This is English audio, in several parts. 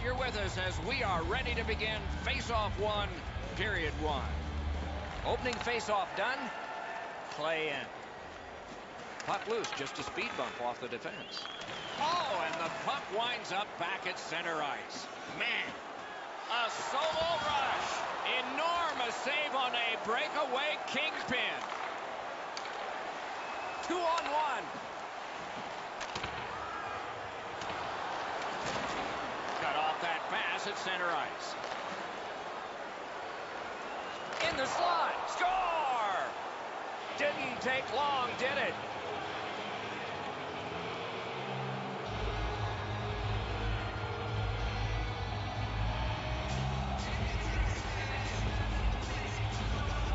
glad you're with us as we are ready to begin face-off one, period one. Opening face-off done. Play in. Puck loose, just a speed bump off the defense. Oh, and the puck winds up back at center ice. Man, a solo rush. Enormous save on a breakaway kingpin. 2-on-1. Cut off that pass at center ice. In the slot. Score! Didn't take long, did it?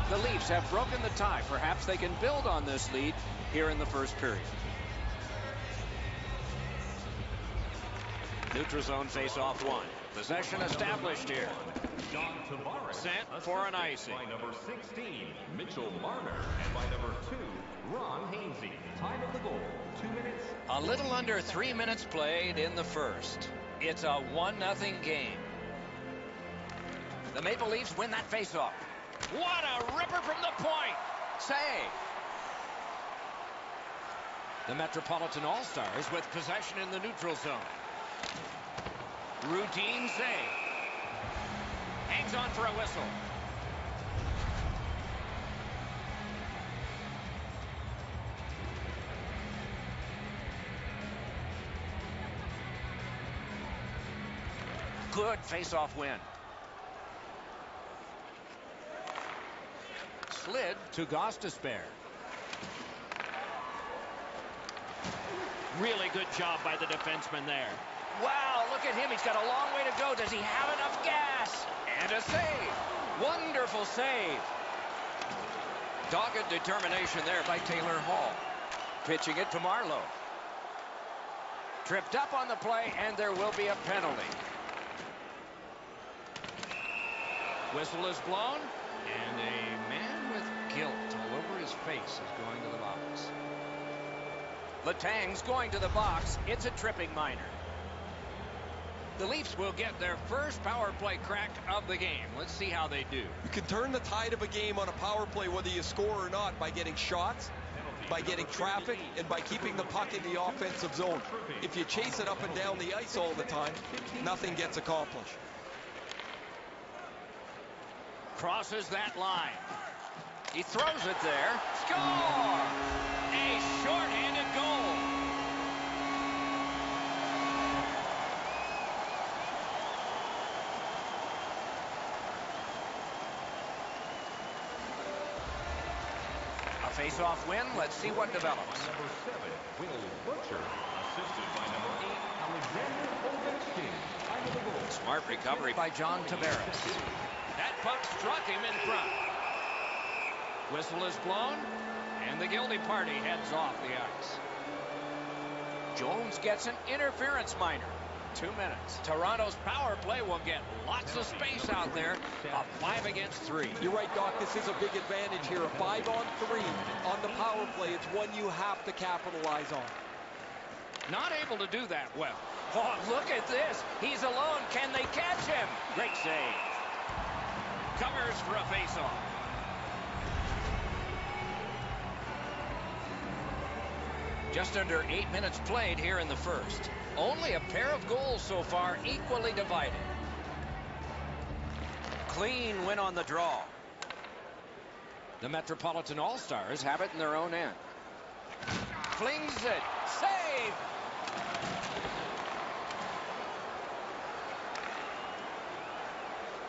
The Leafs have broken the tie. Perhaps they can build on this lead here in the first period. Neutral zone face-off one. Possession established here. Sent for an icing. By number 16, Mitchell Marner, and by number 2, Ron Hainsey. Time of the goal, 2 minutes. A little under 3 minutes played in the first. It's a 1-0 game. The Maple Leafs win that face-off. What a ripper from the point! Save! The Metropolitan All-Stars with possession in the neutral zone. Routine save. Hangs on for a whistle. Good face-off win. Slid to Gostisbehere. Really good job by the defenseman there. Wow, look at him. He's got a long way to go. Does he have enough gas? And a save. Wonderful save. Dogged determination there by Taylor Hall. Pitching it to Marleau. Tripped up on the play, and there will be a penalty. Whistle is blown, and a man with guilt all over his face is going to the box. Letang's going to the box. It's a tripping minor. The Leafs will get their first power play crack of the game. Let's see how they do. You can turn the tide of a game on a power play whether you score or not by getting shots, by getting traffic, and by keeping the puck in the offensive zone. If you chase it up and down the ice all the time, nothing gets accomplished. Crosses that line. He throws it there. Score! A short-handed goal. Face-off win. Let's see what develops. By number 7, Will Butcher, assisted by number 8, Alexander Ovechkin. Time of the goal. Smart recovery by John Tavares. That puck struck him in front. Whistle is blown, and the guilty party heads off the ice. Jones gets an interference minor. 2 minutes. Toronto's power play will get lots of space out there. A 5 against 3. You're right, Doc. This is a big advantage here. A 5-on-3 on the power play. It's one you have to capitalize on. Not able to do that well. Oh, look at this. He's alone. Can they catch him? Great save. Covers for a face-off. Just under 8 minutes played here in the first. Only a pair of goals so far, equally divided. Clean win on the draw. The Metropolitan All-Stars have it in their own end. Flings it. Save!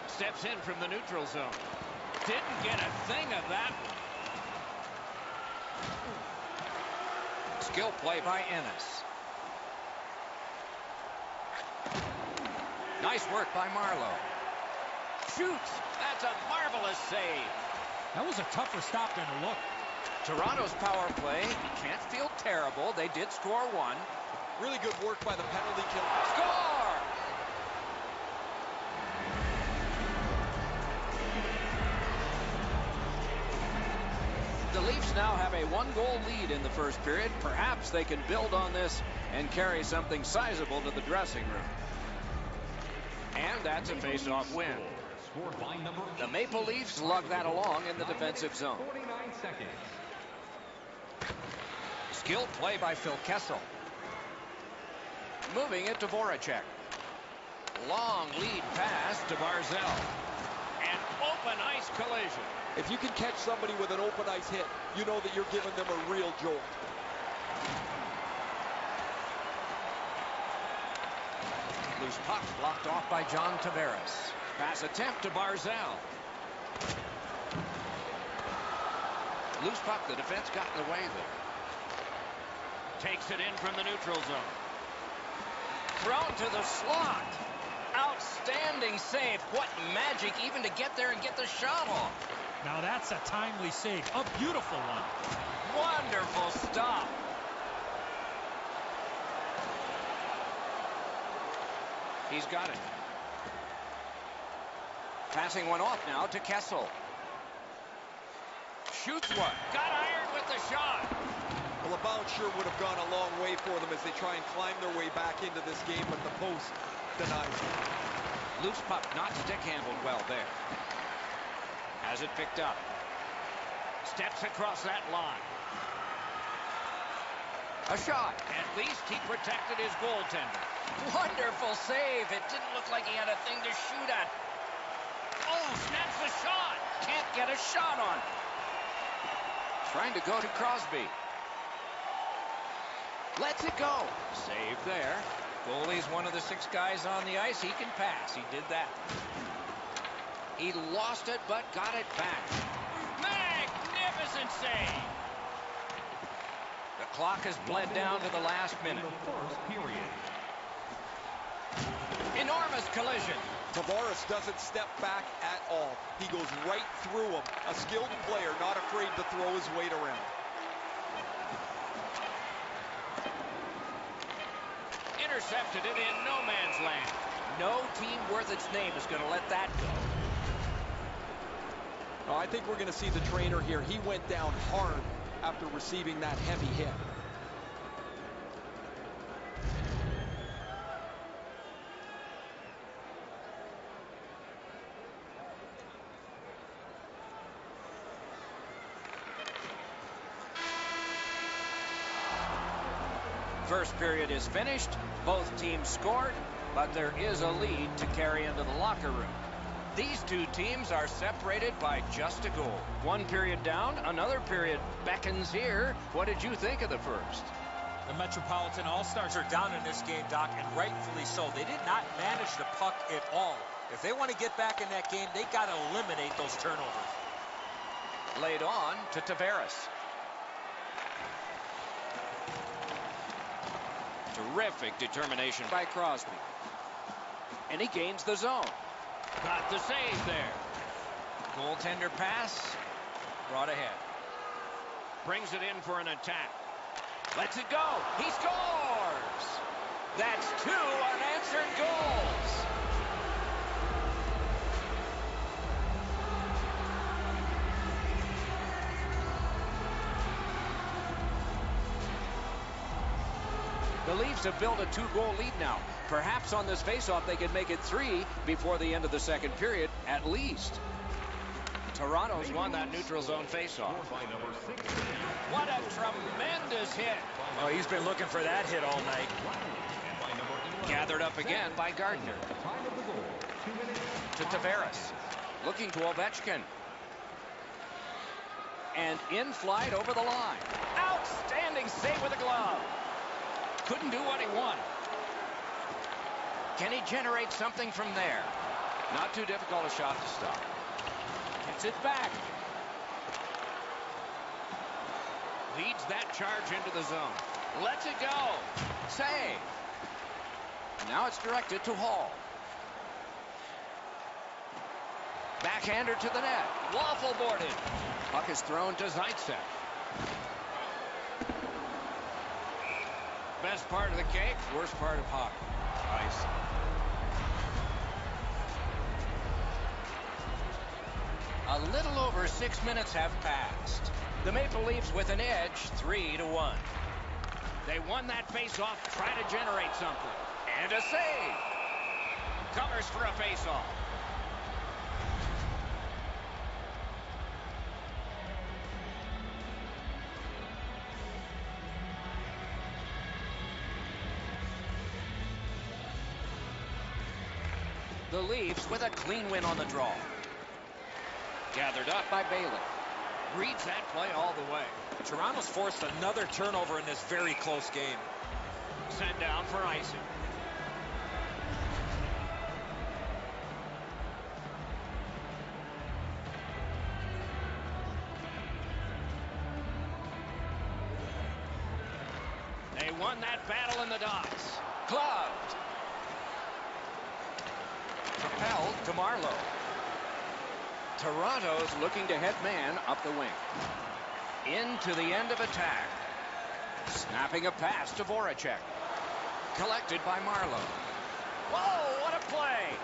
Steps in from the neutral zone. Didn't get a thing of that. Skill play by Ennis. Nice work by Marleau. Shoots. That's a marvelous save. That was a tougher stop than it looked. Toronto's power play can't feel terrible. They did score one. Really good work by the penalty kill. Score! The Leafs now have a 1-goal lead in the first period. Perhaps they can build on this and carry something sizable to the dressing room. And that's a face-off win. Scored by number The Maple Leafs lug that along in the defensive zone. 49 seconds. Skilled play by Phil Kessel. Moving it to Voracek. Long lead pass to Barzal. An open ice collision. If you can catch somebody with an open ice hit, you know that you're giving them a real jolt. Loose puck blocked off by John Tavares. Pass attempt to Barzal. Loose puck, the defense got in the way there. Takes it in from the neutral zone. Thrown to the slot. Outstanding save. What magic even to get there and get the shot off. Now that's a timely save. A beautiful one. Wonderful stop. He's got it. Passing one off now to Kessel. Shoots one. Got iron with the shot. Well, a bounce sure would have gone a long way for them as they try and climb their way back into this game, but the post denies it. Loose puck, not stick handled well there. Has it picked up. Steps across that line. A shot. At least he protected his goaltender. Wonderful save. It didn't look like he had a thing to shoot at. Oh, snaps the shot. Can't get a shot on. Trying to go to Crosby. Lets it go. Save there. Goalie's one of the 6 guys on the ice. He can pass. He did that. He lost it, but got it back. Magnificent save. The clock has bled down to the last minute. The first period. Enormous collision. Tavares doesn't step back at all. He goes right through him. A skilled player, not afraid to throw his weight around. Intercepted it in no man's land. No team worth its name is going to let that go. Oh, I think we're going to see the trainer here. He went down hard after receiving that heavy hit. First period is finished. Both teams scored, but there is a lead to carry into the locker room. These two teams are separated by just a goal. One period down, another period beckons here. What did you think of the first? The Metropolitan All-Stars are down in this game, Doc, and rightfully so. They did not manage the puck at all. If they want to get back in that game, they got to eliminate those turnovers. Laid on to Tavares. Terrific determination by Crosby. And he gains the zone. Got the save there. Goaltender pass. Brought ahead. Brings it in for an attack. Lets it go. He scores! That's 2 unanswered goals. The Leafs have built a 2-goal lead now. Perhaps on this faceoff they could make it 3 before the end of the second period, at least. Toronto's won that neutral zone faceoff. What a tremendous hit. Oh, he's been looking for that hit all night. Gathered up again by Gardner. To Tavares. Looking to Ovechkin. And in flight over the line. Outstanding save with a glove. Couldn't do what he wanted. Can he generate something from there? Not too difficult a shot to stop. Gets it back. Leads that charge into the zone. Lets it go. Save. Now it's directed to Hall. Backhander to the net. Waffle boarded. Puck is thrown to Zaitsev. Best part of the cake, worst part of hockey. Ice. A little over 6 minutes have passed. The Maple Leafs with an edge, 3-1. They won that face-off, try to generate something. And a save. Covers for a faceoff. The Leafs with a clean win on the draw. Gathered up by Bailey. Reads that play all the way. Toronto's forced another turnover in this very close game. Sent down for icing. They won that battle in the docks. Gloved. Propelled to Marlowe. Toronto's looking to head man up the wing. Into the end of attack. Snapping a pass to Voracek. Collected by Marlowe. Whoa, what a play!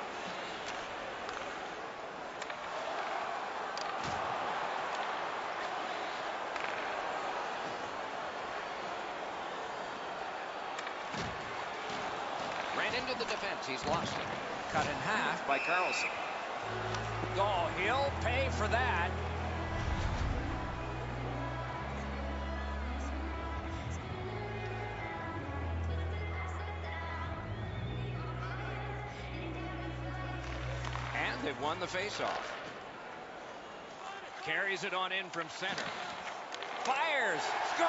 Ran into the defense. He's lost it. Cut in half by Carlson. Oh, he'll pay for that. And they've won the faceoff. Carries it on in from center. Fires. Score!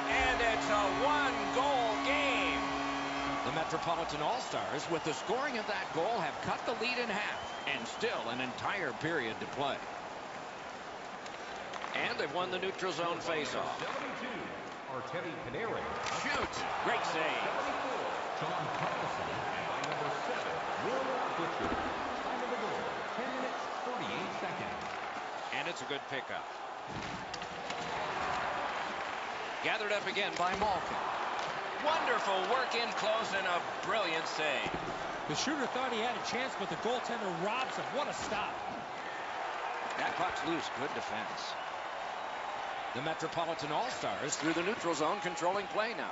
And it's a one-goal game. The Metropolitan All-Stars, with the scoring of that goal, have cut the lead in half. And still an entire period to play. And they've won the neutral zone faceoff. Shoots. Great save. John Carlson, and by number 7, Will Butcher. Time of the goal, 10 minutes, 48 seconds. And it's a good pickup. Gathered up again by Malkin. Wonderful work in close and a brilliant save. The shooter thought he had a chance, but the goaltender robs him. What a stop. That puck's loose. Good defense. The Metropolitan All-Stars through the neutral zone, controlling play now.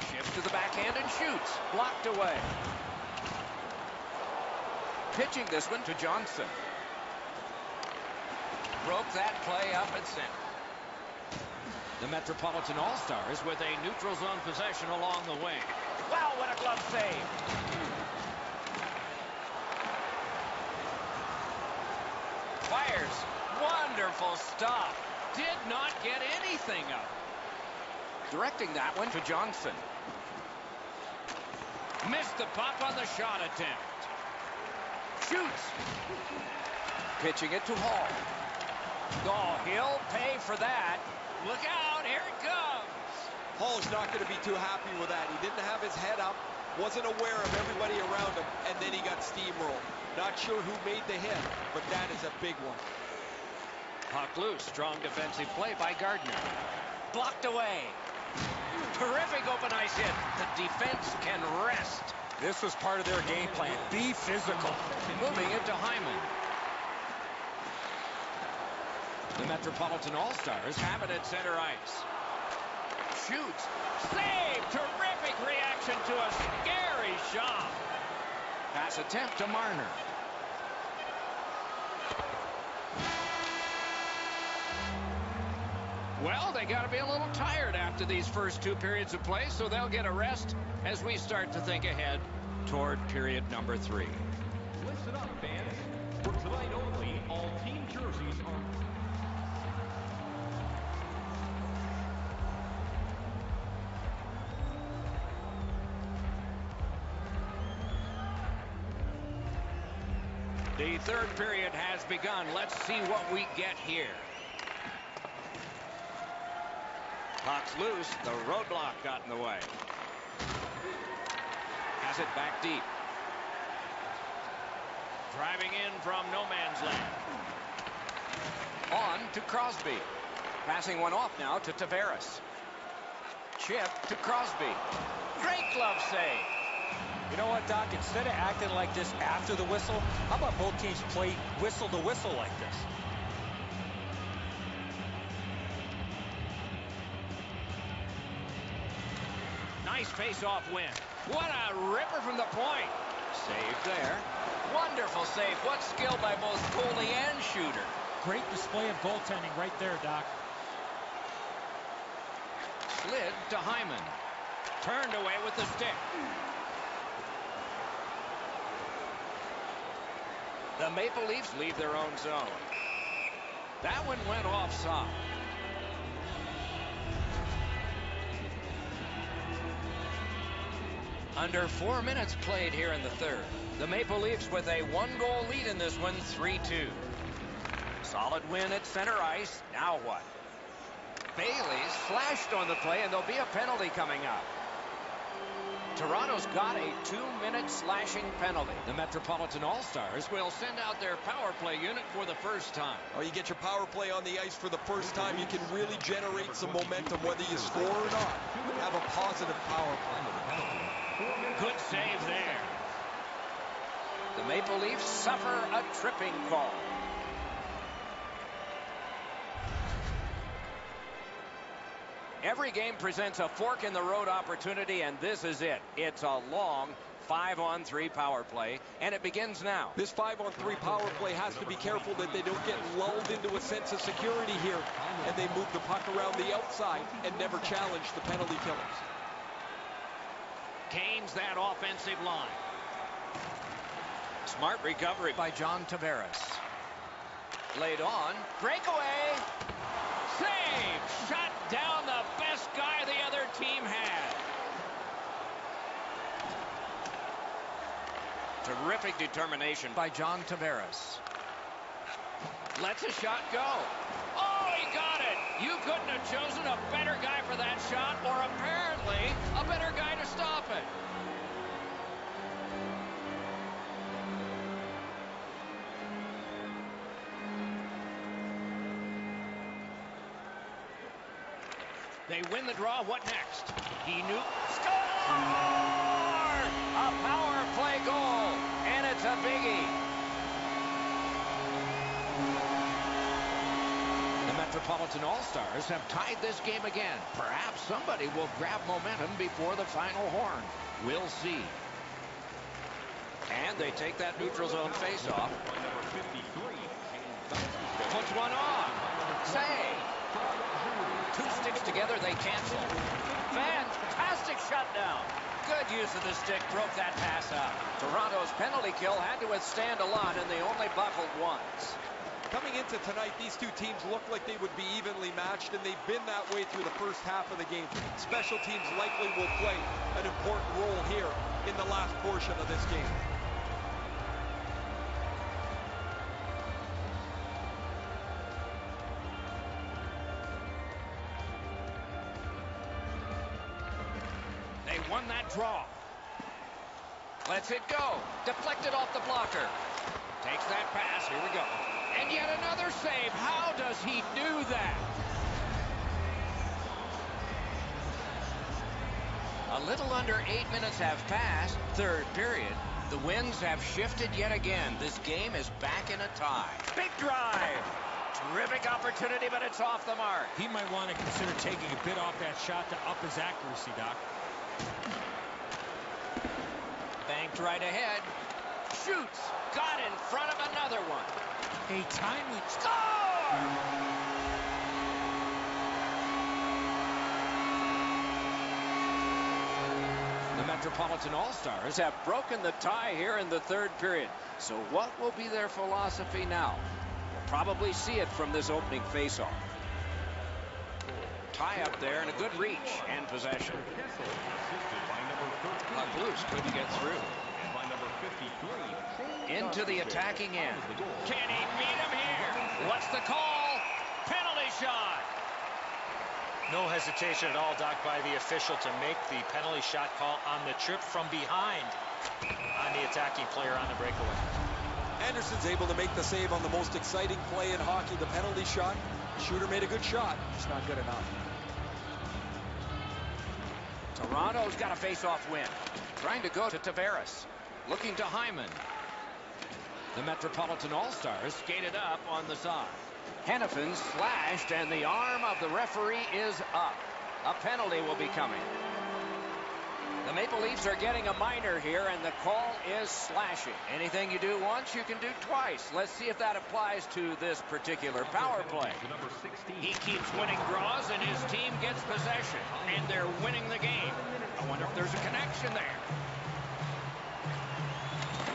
Shifts to the backhand and shoots. Blocked away. Pitching this one to Johnson. Broke that play up at center. The Metropolitan All-Stars with a neutral zone possession along the wing. Wow, what a glove save. Fires. Wonderful stop. Did not get anything up. Directing that one to Johnson. Missed the puck on the shot attempt. Shoots. Pitching it to Hall. Oh, he'll pay for that. Look out, here it comes. Hall's not going to be too happy with that. He didn't have his head up, wasn't aware of everybody around him, and then he got steamrolled. Not sure who made the hit, but that is a big one. Puck loose, strong defensive play by Gardner. Blocked away. Terrific open ice hit. The defense can rest. This was part of their game plan. Be physical. Moving it to Hyman. The Metropolitan All-Stars have it at center ice. Shoots. Save. Terrific reaction to a scary shot. Pass attempt to Marner. Well, they got to be a little tired after these first two periods of play, so they'll get a rest as we start to think ahead toward period number 3. Listen up, fans. For tonight only, all team jerseys are... The third period has begun. Let's see what we get here. Puck's loose. The roadblock got in the way. Has it back deep. Driving in from no man's land. On to Crosby. Passing one off now to Tavares. Chip to Crosby. Great glove save. You know what, Doc? Instead of acting like this after the whistle, how about both teams play whistle to whistle like this? Nice face-off win. What a ripper from the point. Save there. Wonderful save. What skill by both goalie and shooter. Great display of goaltending right there, Doc. Slid to Hyman. Turned away with the stick. The Maple Leafs leave their own zone. That one went offside. Under 4 minutes played here in the third. The Maple Leafs with a 1-goal lead in this one, 3-2. Solid win at center ice. Now what? Bailey's flashed on the play, and there'll be a penalty coming up. Toronto's got a 2-minute slashing penalty. The Metropolitan All-Stars will send out their power play unit for the first time. Oh, you get your power play on the ice for the first time, you can really generate some momentum whether you score or not. Have a positive power play. Good save there. The Maple Leafs suffer a tripping call. Every game presents a fork-in-the-road opportunity, and this is it. It's a long 5-on-3 power play, and it begins now. This 5-on-3 power play has to be careful that they don't get lulled into a sense of security here, and they move the puck around the outside and never challenge the penalty killers. Gains that offensive line. Smart recovery by John Tavares. Laid on. Breakaway. Save. Shut down the best guy the other team had. Terrific determination by John Tavares. Lets a shot go. Oh, he got it. You couldn't have chosen a better guy for that shot, or apparently a better guy to stop it. They win the draw. What next? He knew. Score! A power play goal, and it's a biggie. The Metropolitan All-Stars have tied this game again. Perhaps somebody will grab momentum before the final horn. We'll see. And they take that neutral zone face-off. Puts one on. Save. Two sticks together, they cancel. Fantastic shutdown. Good use of the stick, broke that pass out. Toronto's penalty kill had to withstand a lot, and they only buckled once. Coming into tonight, these two teams look like they would be evenly matched, and they've been that way through the first half of the game. Special teams likely will play an important role here in the last portion of this game. They won that draw. Lets it go. Deflected off the blocker. Takes that pass. Here we go. And yet another save. How does he do that? A little under 8 minutes have passed. Third period. The winds have shifted yet again. This game is back in a tie. Big drive. Terrific opportunity, but it's off the mark. He might want to consider taking a bit off that shot to up his accuracy, Doc. Banked right ahead. Shoots. Got in front of another one. A timely score! The Metropolitan All-Stars have broken the tie here in the third period. So what will be their philosophy now? We'll probably see it from this opening faceoff. Tie up there and a good reach and possession. Puck loose, couldn't get through. Into the attacking end. Can he beat him here? What's the call? Penalty shot. No hesitation at all, Doc, by the official to make the penalty shot call on the trip from behind on the attacking player on the breakaway. Anderson's able to make the save on the most exciting play in hockey, the penalty shot. Shooter made a good shot, just not good enough. Toronto's got a face-off win. Trying to go to Tavares. Looking to Hyman. The Metropolitan All-Stars skated up on the side. Hannafin slashed, and the arm of the referee is up. A penalty will be coming. The Maple Leafs are getting a minor here, and the call is slashing. Anything you do once, you can do twice. Let's see if that applies to this particular power play. He keeps winning draws, and his team gets possession, and they're winning the game. I wonder if there's a connection there.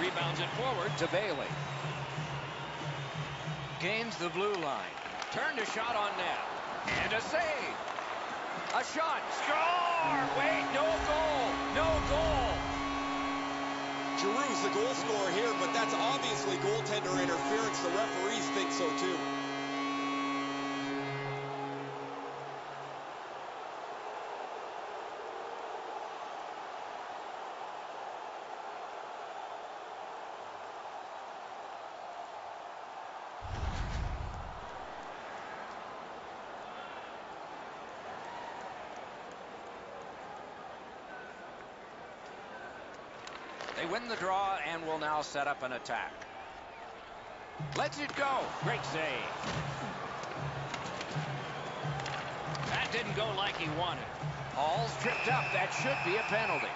Rebounds it forward to Bailey. Gains the blue line. Turned a shot on net. And a save. A shot. Score! Wait, no goal. No goal. Giroux's the goal scorer here, but that's obviously goaltender interference. The referees think so too. They win the draw and will now set up an attack. Lets it go. Great save. That didn't go like he wanted. Hall's tripped up. That should be a penalty.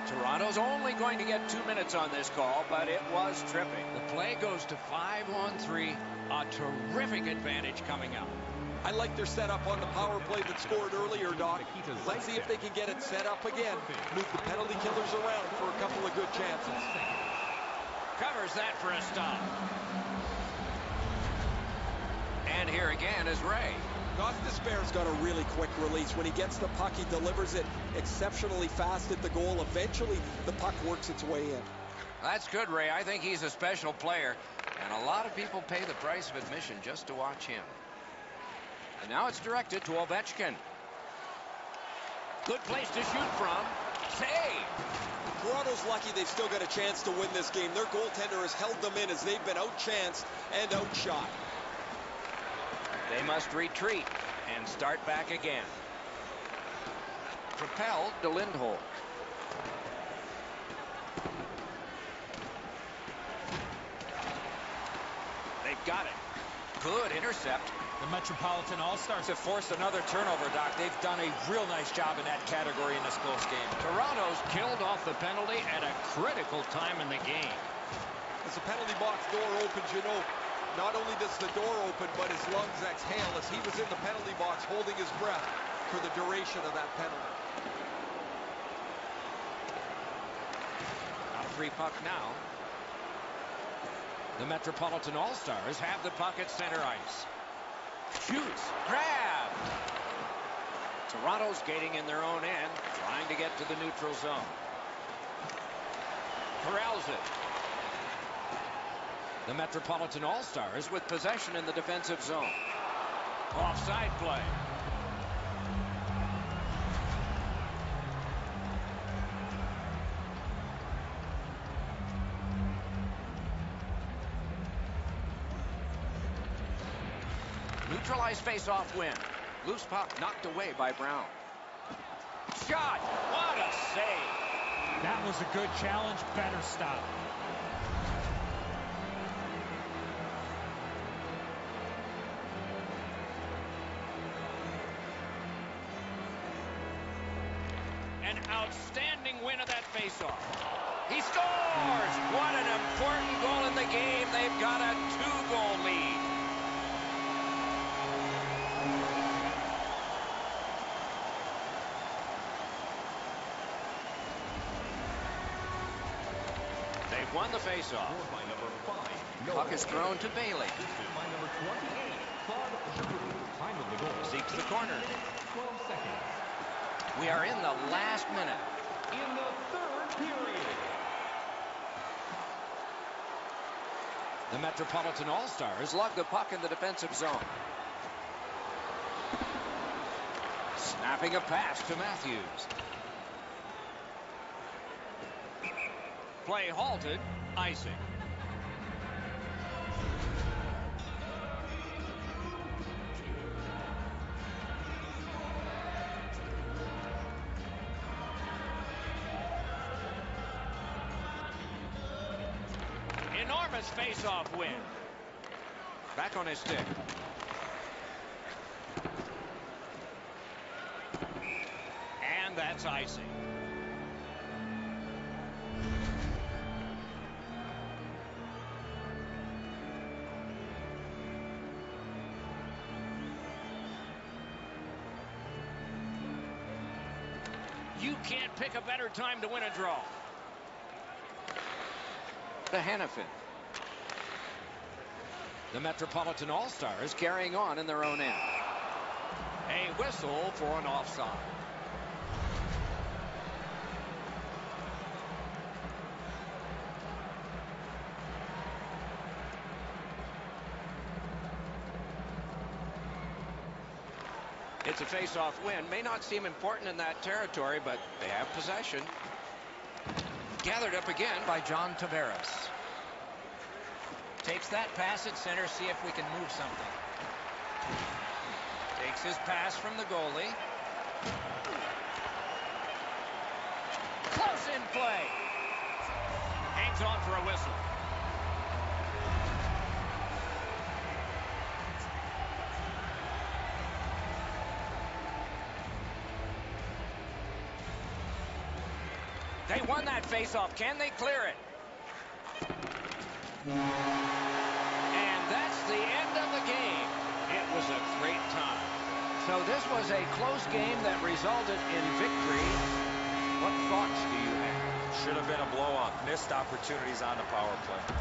Toronto's only going to get 2 minutes on this call, but it was tripping. The play goes to 5-on-3. A terrific advantage coming up. I like their setup on the power play that scored earlier, Doc. Let's see if they can get it set up again. Move the penalty killers around for a couple of good chances. Covers that for a stop. And here again is Ray. Gostisbehere's got a really quick release. When he gets the puck, he delivers it exceptionally fast at the goal. Eventually, the puck works its way in. That's good, Ray. I think he's a special player, and a lot of people pay the price of admission just to watch him. And now it's directed to Ovechkin. Good place to shoot from. Save. Toronto's lucky they've still got a chance to win this game. Their goaltender has held them in as they've been outchanced and outshot. They must retreat and start back again. Propelled to Lindholm. They've got it. Good intercept. The Metropolitan All-Stars To force another turnover, Doc. They've done a real nice job in that category in this close game. Toronto's killed off the penalty at a critical time in the game. As the penalty box door opens, you know, not only does the door open, but his lungs exhale as he was in the penalty box holding his breath for the duration of that penalty. A free puck now. The Metropolitan All-Stars have the puck at center ice. Shoots. Grab. Toronto skating in their own end, trying to get to the neutral zone. Corrals it. The Metropolitan All-Stars with possession in the defensive zone. Offside play. Neutralized face-off win. Loose puck knocked away by Brown. Shot! What a save! That was a good challenge. Better stop. An outstanding win of that face-off. He scores! What an important goal in the game. They've got a 2-goal lead. They've won the face-off. Puck is thrown to Bailey. Seeks the corner. We are in the last minute. In the third period. The Metropolitan All-Stars lug the puck in the defensive zone. Snapping a pass to Matthews. Play halted. Icing. Enormous face-off win. Back on his stick. And That's icing. You can't pick a better time to win a draw. To Hannafin. The Metropolitan All-Stars carrying on in their own end. A whistle for an offside. It's a face-off win. May not seem important in that territory, but they have possession. Gathered up again by John Tavares. Takes that pass at center, see if we can move something. Takes his pass from the goalie. Close in play. Hangs on for a whistle. They won that faceoff. Can they clear it? And that's the end of the game. It was a great time. So this was a close game that resulted in victory. What thoughts do you have? Should have been a blowout. Missed opportunities on the power play.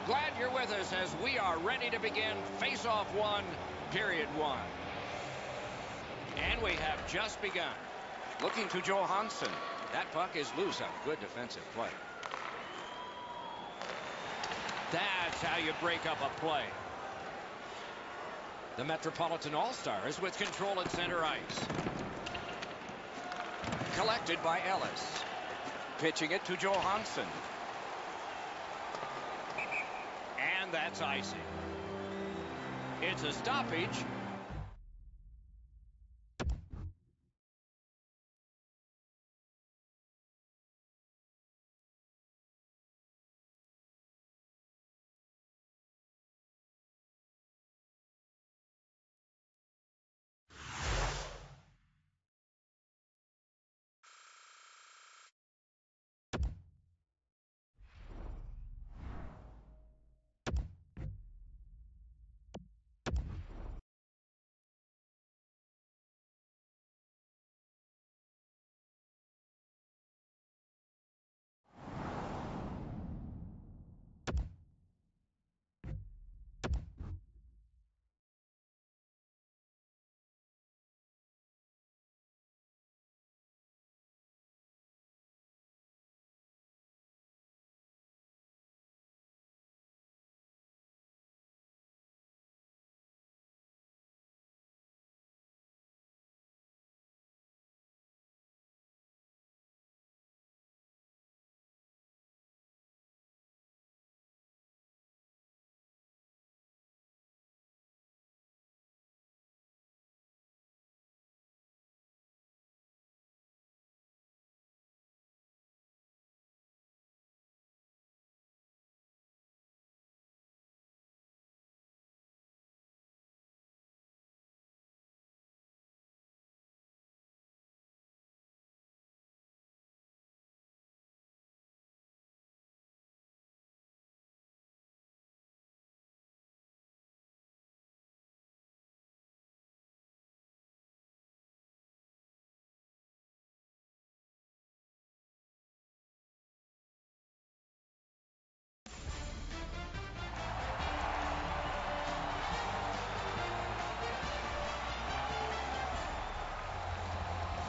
Glad you're with us as we are ready to begin face-off one, period one. And we have just begun. Looking to Johansson. That puck is loose. A good defensive play. That's how you break up a play. The Metropolitan All-Stars with control at center ice. Collected by Ellis. Pitching it to Johansson. And that's icing. It's a stoppage.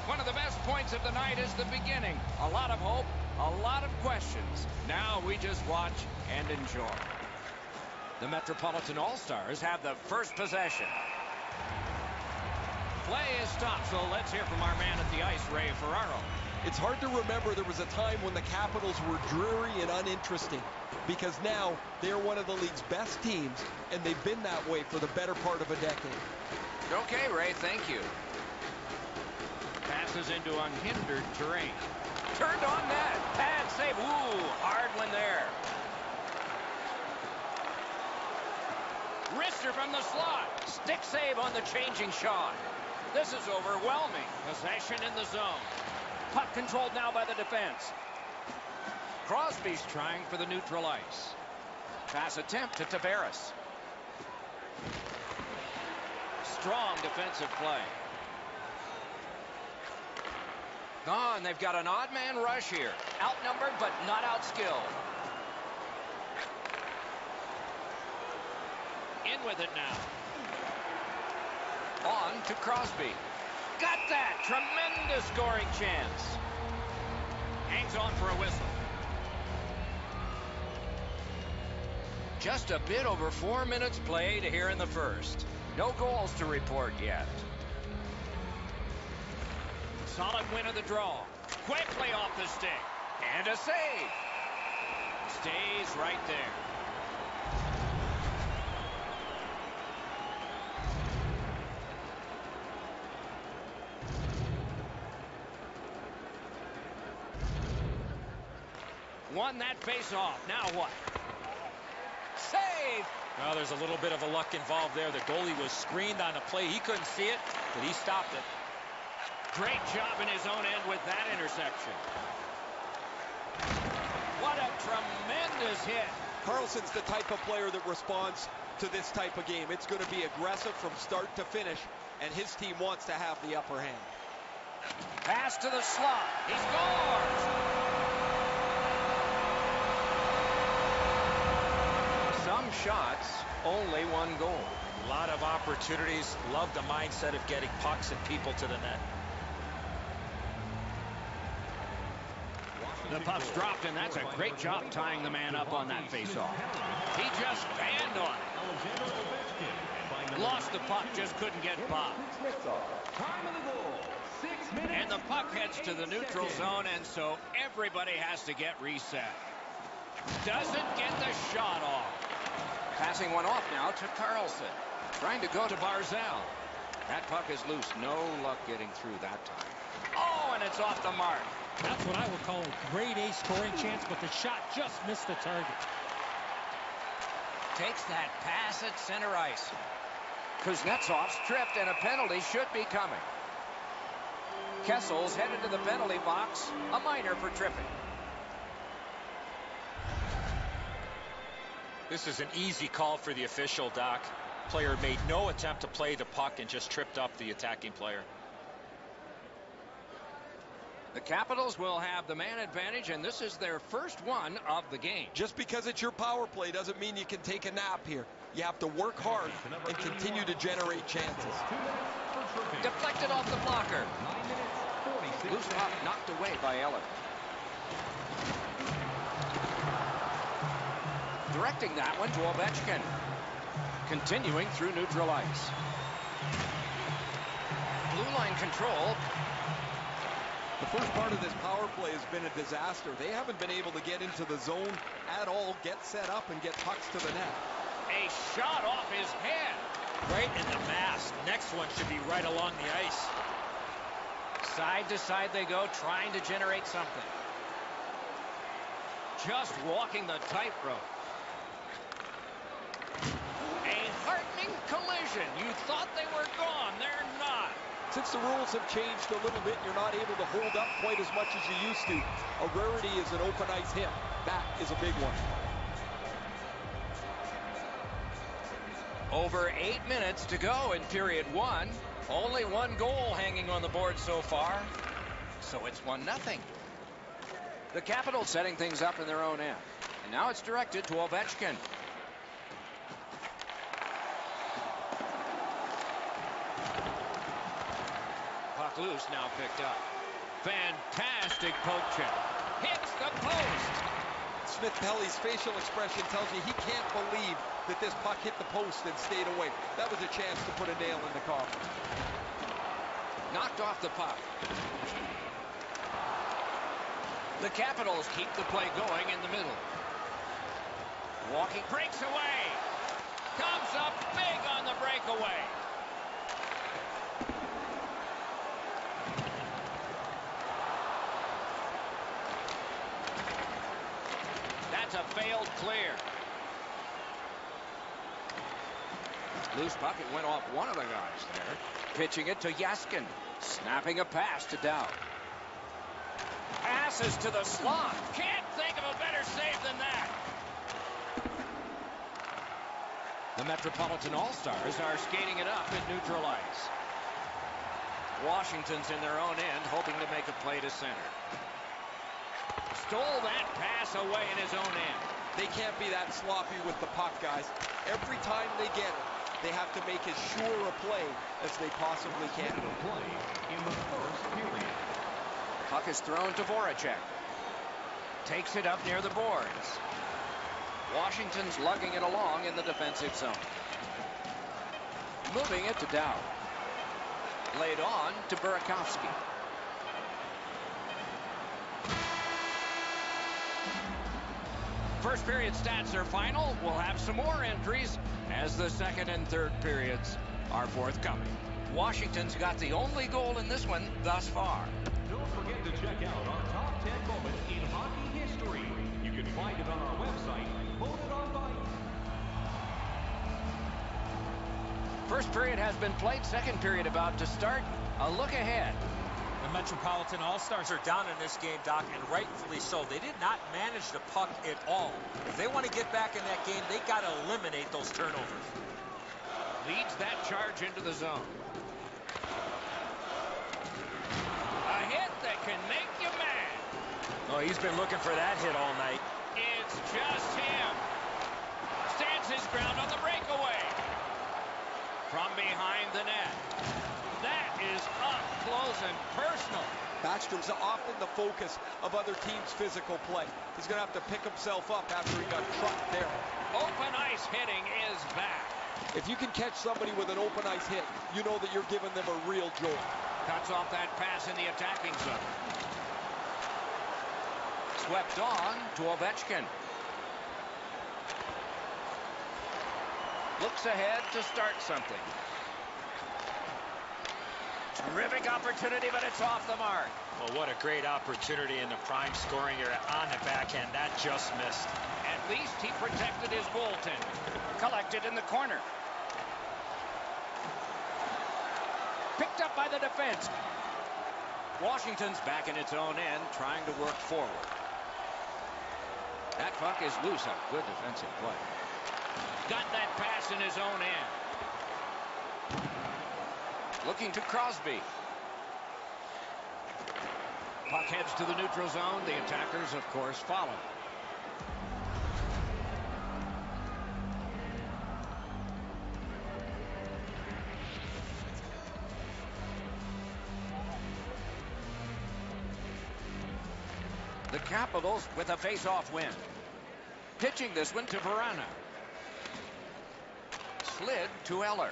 One of the best points of the night is the beginning. A lot of hope, a lot of questions. Now we just watch and enjoy. The Metropolitan All-Stars have the first possession. Play is stopped, so let's hear from our man at the ice, Ray Ferraro. It's hard to remember there was a time when the Capitals were dreary and uninteresting, because now they're one of the league's best teams, and they've been that way for the better part of a decade. Okay, Ray, thank you. Passes into unhindered terrain. Turned on net. Pad save. Ooh, hard one there. Wrister from the slot. Stick save on the changing shot. This is overwhelming. Possession in the zone. Puck controlled now by the defense. Crosby's trying for the neutral ice. Pass attempt to Tavares. Strong defensive play. Oh, and they've got an odd man rush here. Outnumbered, but not outskilled. In with it now. On to Crosby. Got that! Tremendous scoring chance. Hangs on for a whistle. Just a bit over 4 minutes played here in the first. No goals to report yet. Solid win of the draw. Quickly off the stick. And a save. Stays right there. Won that face-off. Now what? Save! Well, there's a little bit of a luck involved there. The goalie was screened on a play. He couldn't see it, but he stopped it. Great job in his own end with that interception. What a tremendous hit. Carlson's the type of player that responds to this type of game. It's going to be aggressive from start to finish, and his team wants to have the upper hand. Pass to the slot. He scores! shots, only 1 goal. A lot of opportunities. Love the mindset of getting pucks and people to the net. The puck's dropped, and that's a great job tying the man up on that faceoff. He just banned on it. Lost the puck, just couldn't get by. And the puck heads to the neutral zone, and so everybody has to get reset. Doesn't get the shot off. Passing one off now to Carlson. Trying to go to Barzal. That puck is loose. No luck getting through that time. Oh, and it's off the mark. That's what I would call a grade A scoring chance, but the shot just missed the target. Takes that pass at center ice. Kuznetsov's stripped, and a penalty should be coming. Kessel's headed to the penalty box. A minor for tripping. This is an easy call for the official, Doc. Player made no attempt to play the puck and just tripped up the attacking player. The Capitals will have the man advantage, and this is their first one of the game. Just because it's your power play doesn't mean you can take a nap here. You have to work hard and continue to generate chances. Deflected off the blocker. Loose puck knocked away by Eller. Directing that one to Ovechkin. Continuing through neutral ice. Blue line control. The first part of this power play has been a disaster. They haven't been able to get into the zone at all, get set up, and get pucks to the net. A shot off his head. Right in the mask. Next one should be right along the ice. Side to side they go, trying to generate something. Just walking the tightrope. A heartening collision. You thought they were gone. They're not. Since the rules have changed a little bit, you're not able to hold up quite as much as you used to. A rarity is an open ice hit. That is a big one. Over 8 minutes to go in period 1. Only 1 goal hanging on the board so far. So it's 1-0. The Capitals setting things up in their own end. And now it's directed to Ovechkin. Puck loose, now picked up. Fantastic poke check. Hits the post. Smith Pelly's facial expression tells you he can't believe that this puck hit the post and stayed away. That was a chance to put a nail in the coffin. Knocked off the puck. The Capitals keep the play going in the middle. Walking, breaks away. Comes up big on the breakaway. That's a failed clear. Loose puck, it went off one of the guys there. Pitching it to Yaskin. Snapping a pass to Dow. Passes to the slot. Can't think of a better save than that. The Metropolitan All-Stars are skating it up in neutral ice. Washington's in their own end, hoping to make a play to center. Stole that pass away in his own end. They can't be that sloppy with the puck, guys. Every time they get it, they have to make as sure a play as they possibly can. Puck is thrown to Voracek. Takes it up near the boards. Washington's lugging it along in the defensive zone. Moving it to Dow. Laid on to Burakovsky. First period stats are final. We'll have some more entries as the second and third periods are forthcoming. Washington's got the only goal in this one thus far. Don't forget to check out our top 10 moments in hockey history. You can find it on our website, voted on by you. First period has been played. Second period about to start. A look ahead. The Metropolitan All-Stars are down in this game, Doc, and rightfully so. They did not manage the puck at all. If they want to get back in that game, they got to eliminate those turnovers. Leads that charge into the zone. A hit that can make you mad. Oh, he's been looking for that hit all night. It's just him. Stands his ground. behind the net. That is up close and personal. Backstrom's often the focus of other teams' physical play. He's going to have to pick himself up after he got trucked there. Open ice hitting is back. If you can catch somebody with an open ice hit, you know that you're giving them a real jolt. Cuts off that pass in the attacking zone. Swept on to Ovechkin. Looks ahead to start something. Terrific opportunity, but it's off the mark. Well, what a great opportunity in the prime scoring area on the backhand. That just missed. At least he protected his goaltender. Collected in the corner. Picked up by the defense. Washington's back in its own end, trying to work forward. That puck is loose on good defensive play. Got that pass in his own end. Looking to Crosby. Puck heads to the neutral zone. The attackers, of course, follow. The Capitals with a face-off win. Pitching this one to Verana. Slid to Eller.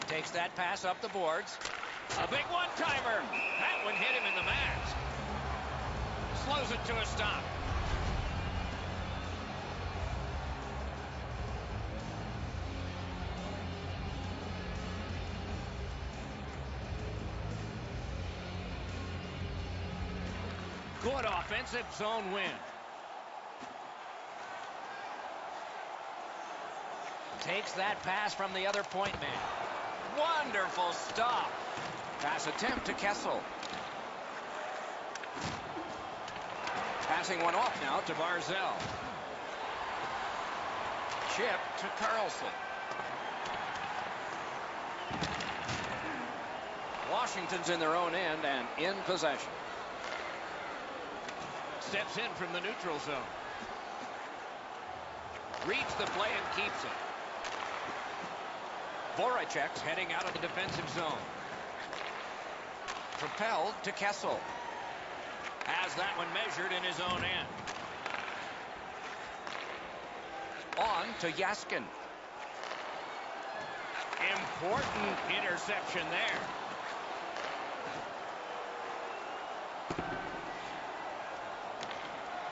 Takes that pass up the boards. A big one-timer. That one hit him in the mask. Slows it to a stop. Good offensive zone win. Takes that pass from the other point man. Wonderful stop. Pass attempt to Kessel. Passing one off now to Barzell. Chip to Carlson. Washington's in their own end and in possession. Steps in from the neutral zone. Reads the play and keeps it. Voracek's heading out of the defensive zone. Propelled to Kessel. Has that one measured in his own end. On to Yaskin. Important interception there.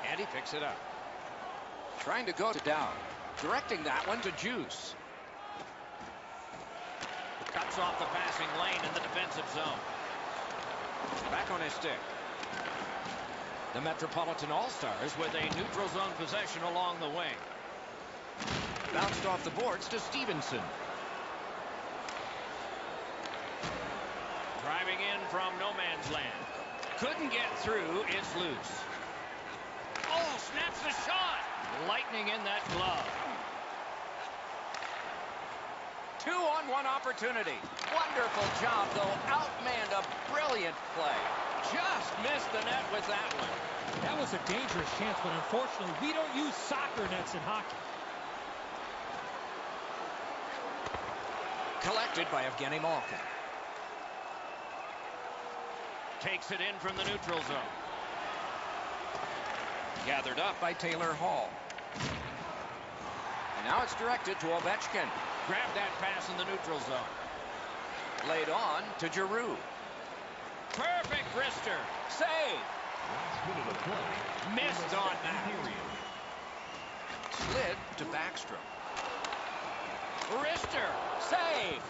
And he picks it up. Trying to go to down. Directing that one to Juice. Cuts off the passing lane in the defensive zone. Back on his stick. The Metropolitan All-Stars with a neutral zone possession along the wing. Bounced off the boards to Stevenson. Driving in from no man's land. Couldn't get through. It's loose. Oh, snaps the shot. Lightning in that glove. 2-on-1 opportunity. Wonderful job, though. Outmanned a brilliant play. Just missed the net with that one. That was a dangerous chance, but unfortunately, we don't use soccer nets in hockey. Collected by Evgeny Malkin. Takes it in from the neutral zone. Gathered up by Taylor Hall. And now it's directed to Ovechkin. Grabbed that pass in the neutral zone. Laid on to Giroux. Perfect wrister. Save. Missed on that. Slid to Backstrom. Wrister. Save.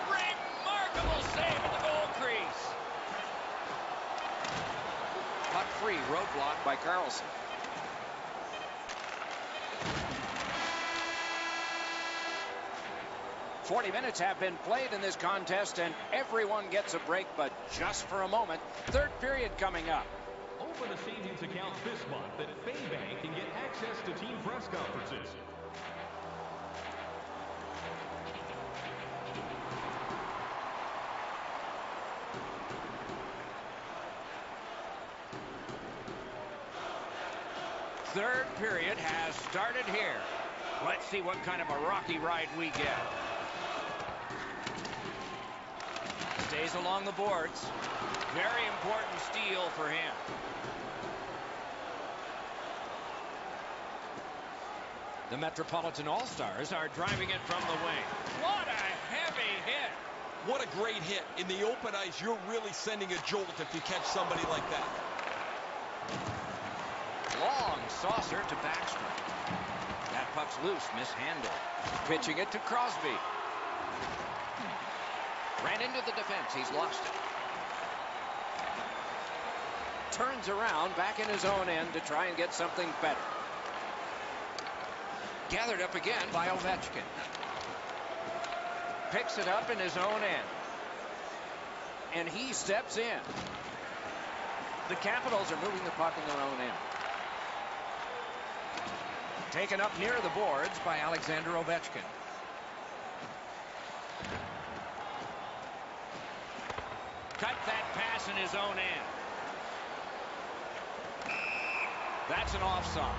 Remarkable save in the goal crease. Puck free. Roadblock by Carlson. "40 minutes have been played in this contest, and everyone gets a break, but just for a moment. Third period coming up." Open a savings account this month at Faybank and get access to team press conferences. Third period has started here. Let's see what kind of a rocky ride we get. Stays along the boards. Very important steal for him. The Metropolitan All-Stars are driving it from the wing. What a heavy hit. What a great hit. In the open ice, you're really sending a jolt if you catch somebody like that. Long saucer to Backstrom. That puck's loose, mishandled. Pitching it to Crosby. Ran into the defense. He's lost it. Turns around back in his own end to try and get something better. Gathered up again by Ovechkin. Picks it up in his own end. And he steps in. The Capitals are moving the puck in their own end. Taken up near the boards by Alexander Ovechkin. Cut that pass in his own end. That's an offside.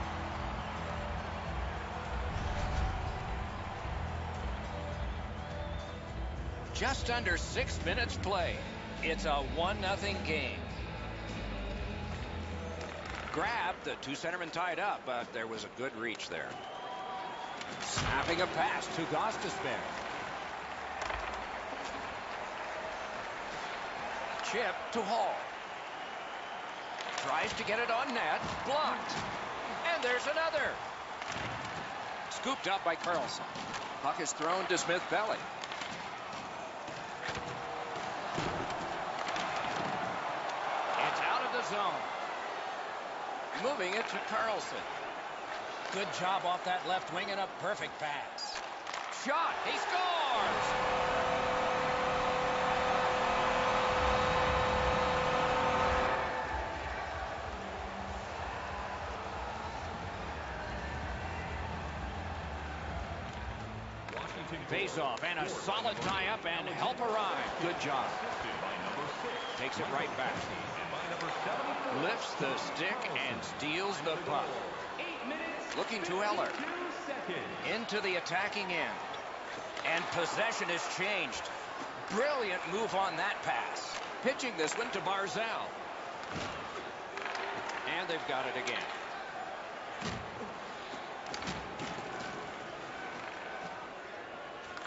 Just under 6 minutes played. It's a 1-0 game. Grabbed, the two centermen tied up, but there was a good reach there. Snapping a pass to Gostisbehere. Chip to Hall. Tries to get it on net. Blocked. And there's another. Scooped up by Carlson. Puck is thrown to Smith-Pelly. It's out of the zone. Moving it to Carlson. Good job off that left wing and a perfect pass. Shot. He scores. Face-off and a solid tie-up and help arrive. Good job. Takes it right back. Lifts the stick and steals the puck. Looking to Eller. Into the attacking end. And possession has changed. Brilliant move on that pass. Pitching this one to Barzal. And they've got it again.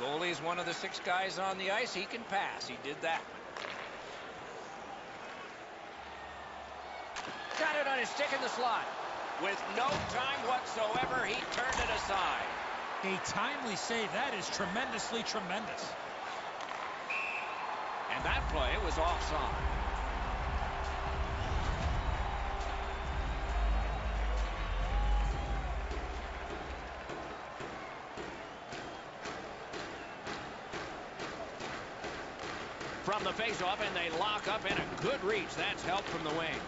Goalie's one of the 6 guys on the ice. He can pass. He did that. Got it on his stick in the slot. With no time whatsoever, he turned it aside. A timely save. That is tremendously tremendous. And that play was offside. From the face-off, and they lock up, and a good reach. That's help from the wing.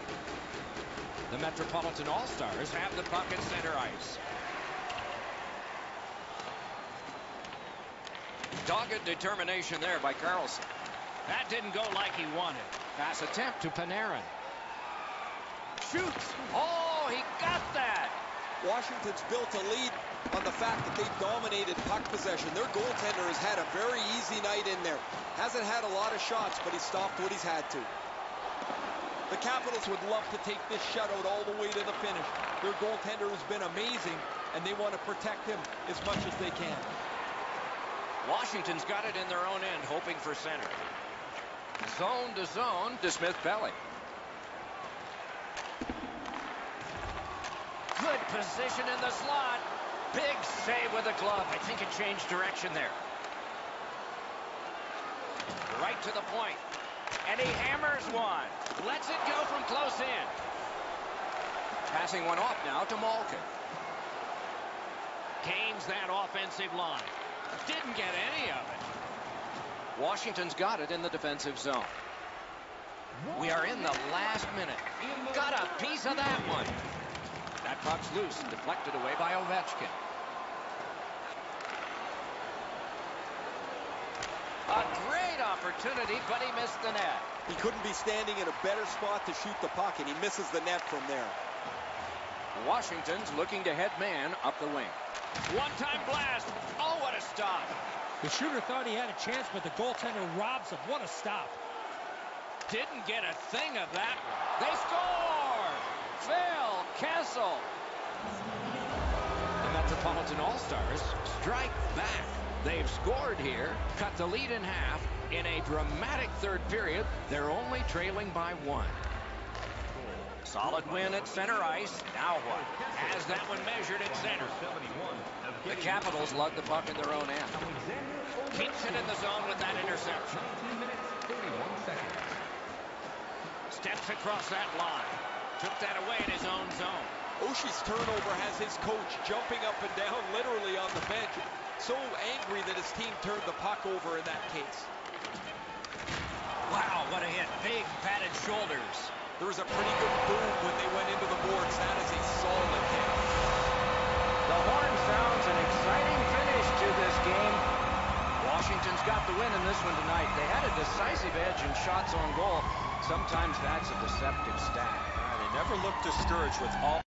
The Metropolitan All-Stars have the puck at center ice. Dogged determination there by Carlson. That didn't go like he wanted. Pass attempt to Panarin. Shoots. Oh, he got that. Washington's built a lead on the fact that they've dominated puck possession. Their goaltender has had a very easy night in there. Hasn't had a lot of shots, but he stopped what he's had to. The Capitals would love to take this shutout all the way to the finish. Their goaltender has been amazing, and they want to protect him as much as they can. Washington's got it in their own end, hoping for center. Zone to Smith-Pelly. Good position in the slot. Big save with the glove. I think it changed direction there. Right to the point. And he hammers one. Lets it go from close in. Passing one off now to Malkin. Gains that offensive line. Didn't get any of it. Washington's got it in the defensive zone. We are in the last minute. Got a piece of that one. That puck's loose and deflected away by Ovechkin. A great opportunity, but he missed the net. He couldn't be standing in a better spot to shoot the puck, and he misses the net from there. Washington's looking to head man up the wing. One-time blast. Oh, what a stop. The shooter thought he had a chance, but the goaltender robs him. What a stop. Didn't get a thing of that one. They score! Phil Kessel. The Metropolitan All-Stars strike back. They've scored here, cut the lead in half. In a dramatic third period, they're only trailing by 1. Solid win at center ice. Now what? Has that one measured at center. The Capitals lug the puck in their own end. Keeps it in the zone with that interception. Steps across that line. Took that away in his own zone. Oshie's turnover has his coach jumping up and down literally on the bench. So angry that his team turned the puck over in that case. Wow, what a hit. Big padded shoulders. There was a pretty good boom when they went into the boards. That is a solid hit. The horn sounds an exciting finish to this game. Washington's got the win in this one tonight. They had a decisive edge in shots on goal. Sometimes that's a deceptive stat. They never looked discouraged with all.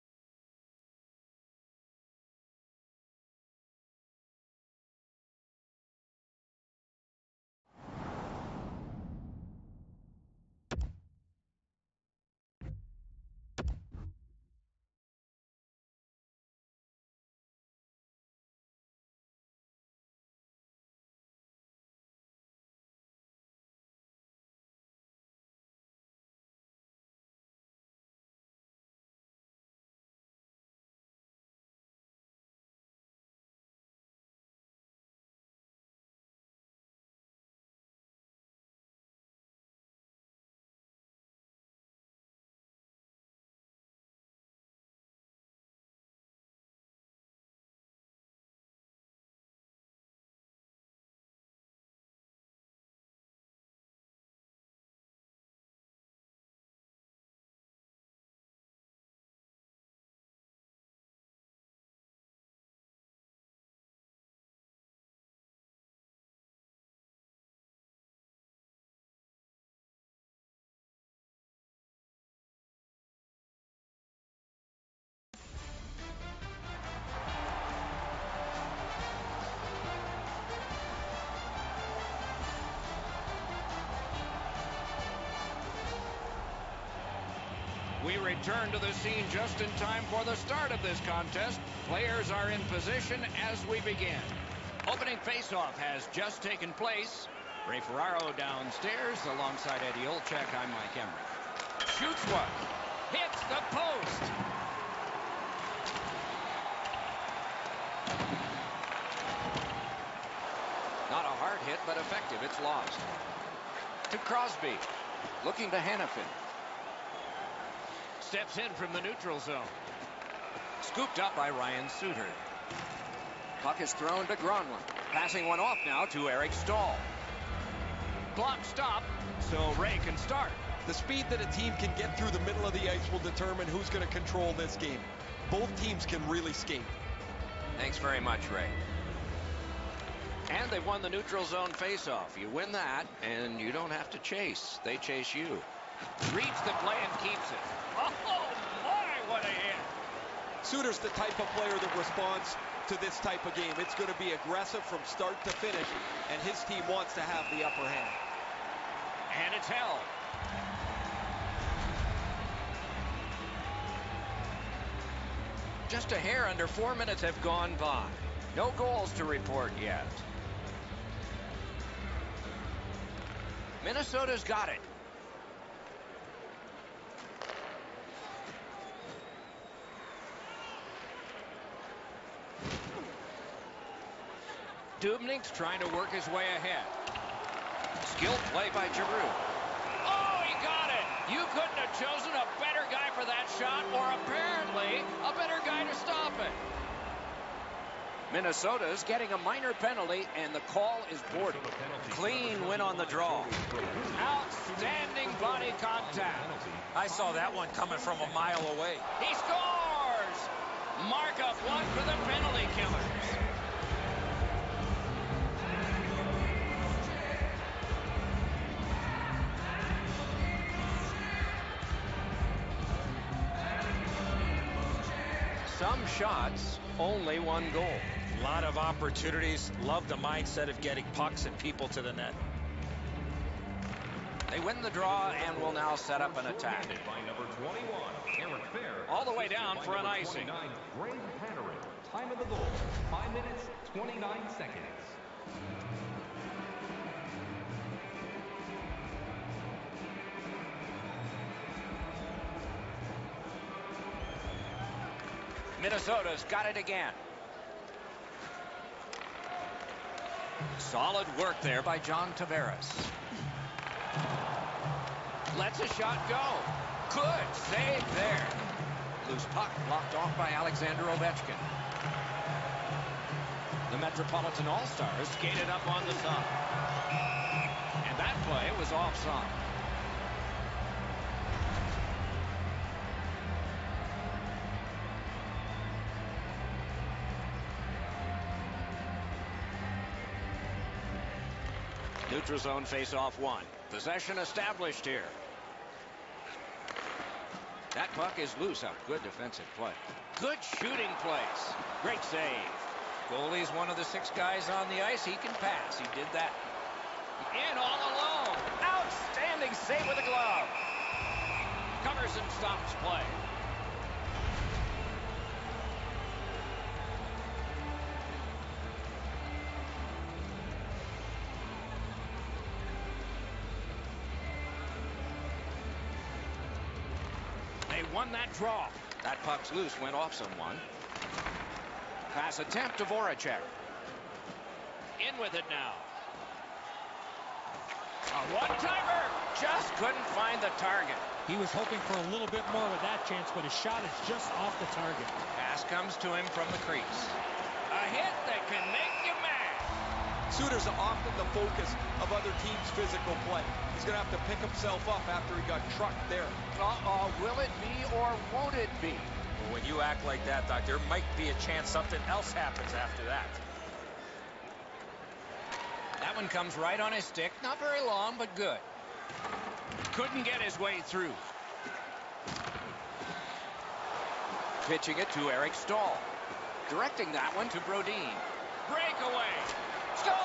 We return to the scene just in time for the start of this contest. Players are in position as we begin. Opening faceoff has just taken place. Ray Ferraro downstairs alongside Eddie Olczyk. I'm Mike Emmerich. Shoots one. Hits the post. Not a hard hit, but effective. It's lost. To Crosby. Looking to Hannafin. Steps in from the neutral zone. Scooped up by Ryan Suter. Puck is thrown to Gronlund. Passing one off now to Eric Stahl. Clock stop, so Ray can start. The speed that a team can get through the middle of the ice will determine who's going to control this game. Both teams can really skate. Thanks very much, Ray. And they've won the neutral zone faceoff. You win that, and you don't have to chase. They chase you. Reads the play and keeps it. Oh, my, what a hit. Suter's the type of player that responds to this type of game. It's going to be aggressive from start to finish, and his team wants to have the upper hand. And it's held. Just a hair under 4 minutes have gone by. No goals to report yet. Minnesota's got it. Dubnik's trying to work his way ahead. Skilled play by Giroux. Oh, he got it! You couldn't have chosen a better guy for that shot, or apparently a better guy to stop it. Minnesota's getting a minor penalty, and the call is boarded. Clean win on the draw. Outstanding body contact. I saw that one coming from a mile away. He scores! Mark up one for the penalty killers. some shots, only one goal. A lot of opportunities. Love the mindset of getting pucks and people to the net. They win the draw and will now set up an attack. By number 21, Eric Fair. All the way down By for an number icing. 29, Greg Patterin. Time of the goal, 5 minutes, 29 seconds. Minnesota's got it again. Solid work there by John Tavares. Lets a shot go. Good save there. Loose puck blocked off by Alexander Ovechkin. The Metropolitan All-Stars skated up on the side. And that play was offside. Neutral zone face-off one. Possession established here. That puck is loose. A good defensive play. Good shooting place. Great save. Goalie's one of the 6 guys on the ice. He can pass. He did that. In all alone. Outstanding save with a glove. Covers and stops play. Won that draw. That puck's loose, went off someone. Pass attempt to Voracek. In with it now. A one-timer. Just couldn't find the target. He was hoping for a little bit more with that chance, but his shot is just off the target. Pass comes to him from the crease. A hit that can make you mad. Suter's often the focus of other teams' physical play. He's going to have to pick himself up after he got trucked there. Will it be or won't it be? Well, when you act like that, Doc, there might be a chance something else happens after that. That one comes right on his stick. Not very long, but good. Couldn't get his way through. Pitching it to Eric Stahl. Directing that one to Brodin. Breakaway. Score!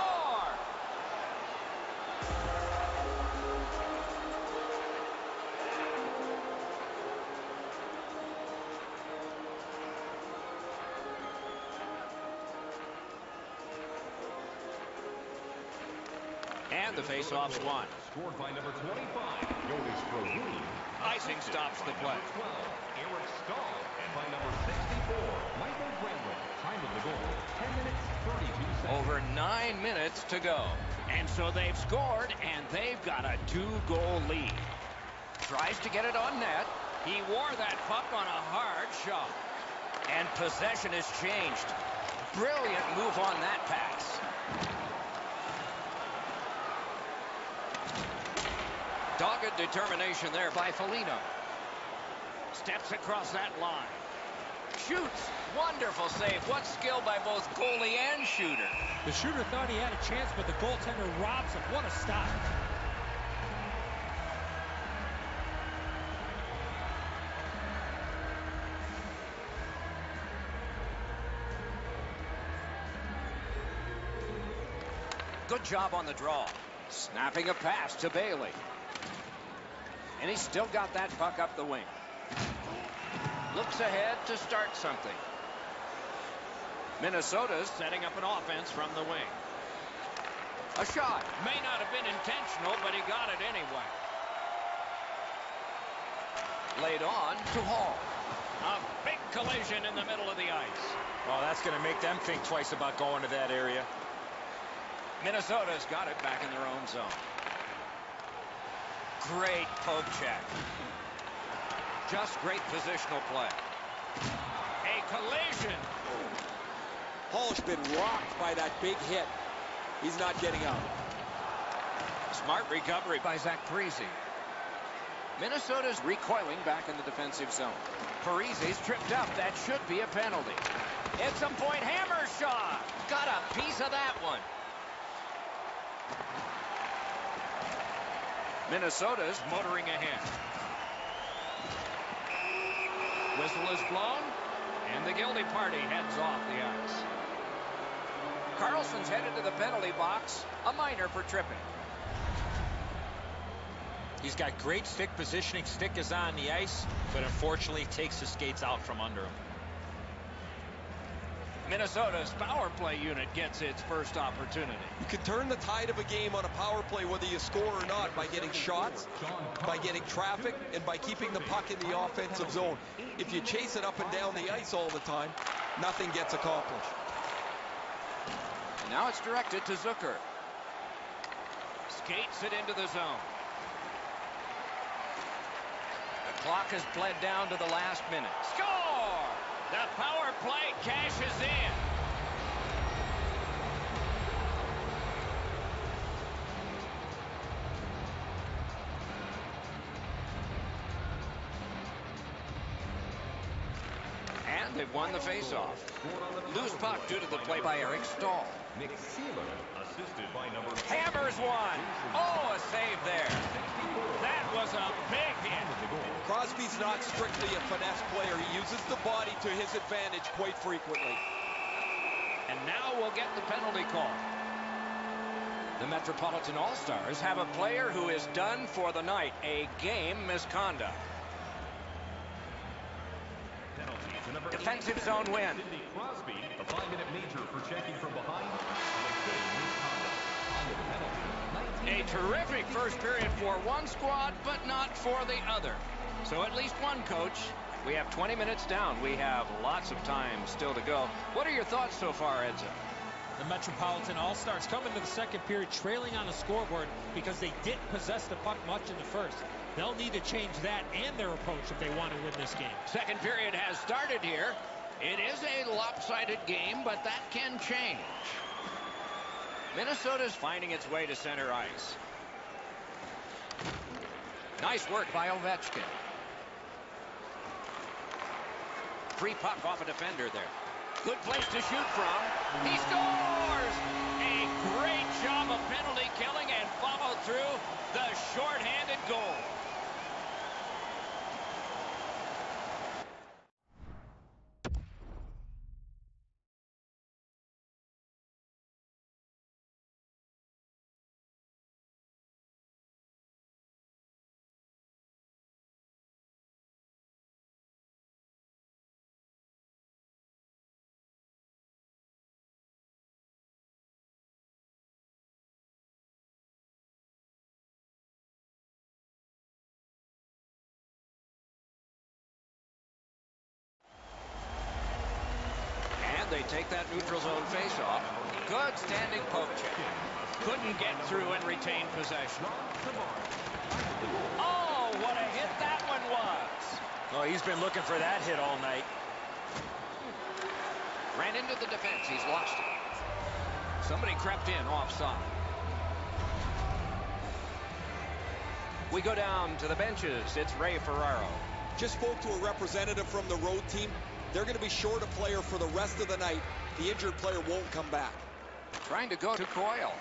And the face-off's won. Scored by number 25, Jonas Brodin. Icing stops the play. 12, Eric Stahl. And by number 64, Michael Brennan. Time of the goal, 10 minutes, 32 seconds. Over 9 minutes to go. And so they've scored, and they've got a 2-goal lead. Tries to get it on net. He wore that puck on a hard shot. And possession has changed. Brilliant move on that pass. Dogged determination there by Foligno. Steps across that line. Shoots. Wonderful save. What skill by both goalie and shooter. The shooter thought he had a chance, but the goaltender robs him. What a stop. Good job on the draw. Snapping a pass to Bailey. And he's still got that puck up the wing. Looks ahead to start something. Minnesota's setting up an offense from the wing. A shot. May not have been intentional, but he got it anyway. Laid on to Hall. A big collision in the middle of the ice. Well, that's going to make them think twice about going to that area. Minnesota's got it back in their own zone. Great poke check. Just great positional play. A collision. Hall's been rocked by that big hit. He's not getting out. Smart recovery by Zach Parise. Minnesota's recoiling back in the defensive zone. Parise's tripped up. That should be a penalty. It's a point hammer shot. Got a piece of that one. Minnesota's motoring ahead. Whistle is blown, and the guilty party heads off the ice. Carlson's headed to the penalty box. A minor for tripping. He's got great stick positioning. Stick is on the ice, but unfortunately takes his skates out from under him. Minnesota's power play unit gets its first opportunity. You can turn the tide of a game on a power play whether you score or not by getting shots, by getting traffic, and by keeping the puck in the offensive zone. If you chase it up and down the ice all the time, nothing gets accomplished. And now it's directed to Zucker. Skates it into the zone. The clock has bled down to the last minute. Score! The power play cashes in. And they've won the faceoff. Loose puck due to the play by Eric Stahl. Hammers one. Oh, a save there. That was a big hit. Crosby's not strictly a finesse player. He uses the body to his advantage quite frequently. And now we'll get the penalty call. The Metropolitan All-Stars have a player who is done for the night. A game misconduct. Defensive zone win. Crosby, a 5-minute major for checking from behind. A terrific first period for one squad, but not for the other. So at least one coach. We have 20 minutes down. We have lots of time still to go. What are your thoughts so far, Edson? The Metropolitan All-Stars come into the second period trailing on a scoreboard because they didn't possess the puck much in the first. They'll need to change that and their approach if they want to win this game. Second period has started here. It is a lopsided game, but that can change. Minnesota's finding its way to center ice. Nice work by Ovechkin. Free puck off a defender there. Good place to shoot from. He scores! A great job of penalty killing and followed through the shorthanded goal. They take that neutral zone face-off. Good standing poke check. Couldn't get through and retain possession. Oh, what a hit that one was. Oh, he's been looking for that hit all night. Ran into the defense. He's lost it. Somebody crept in offside. We go down to the benches. It's Ray Ferraro. Just spoke to a representative from the road team. They're going to be short a player for the rest of the night. The injured player won't come back. Trying to go to Coyle.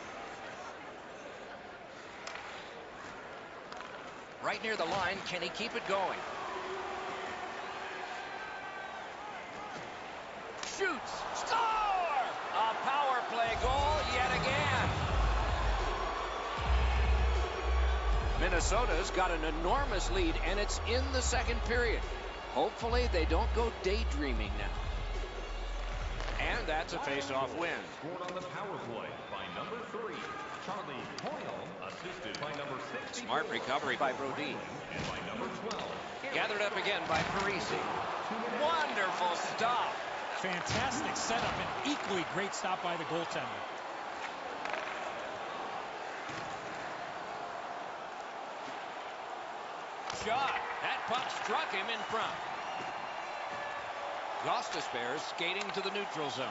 Right near the line. Can he keep it going? Shoots. Score! A power play goal yet again. Minnesota's got an enormous lead, and it's in the second period. Hopefully they don't go daydreaming now. And that's a face-off win. Scored on the power play by number 3, Charlie Coyle, assisted by number 6. Smart recovery by Brodin. And by number 12. Gathered up again by Parisi. Wonderful stop. Fantastic setup and equally great stop by the goaltender. Shot. That puck struck him in front. Gostisbehere skating to the neutral zone.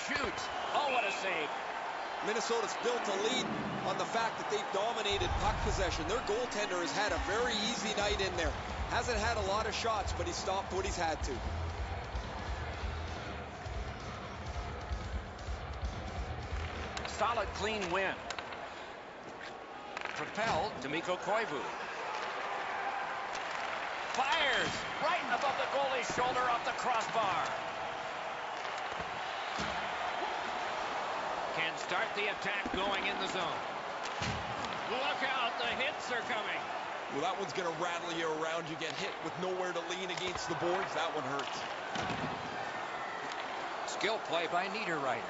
Shoots. Oh, what a save. Minnesota's built a lead on the fact that they've dominated puck possession. Their goaltender has had a very easy night in there. Hasn't had a lot of shots, but he stopped what he's had to. Solid, clean win. Propelled to Mikko Koivu. Fires right above the goalie's shoulder off the crossbar. Can start the attack going in the zone. Look out, the hits are coming. Well, that one's going to rattle you around. You get hit with nowhere to lean against the boards. That one hurts. Skill play by Niederreiter.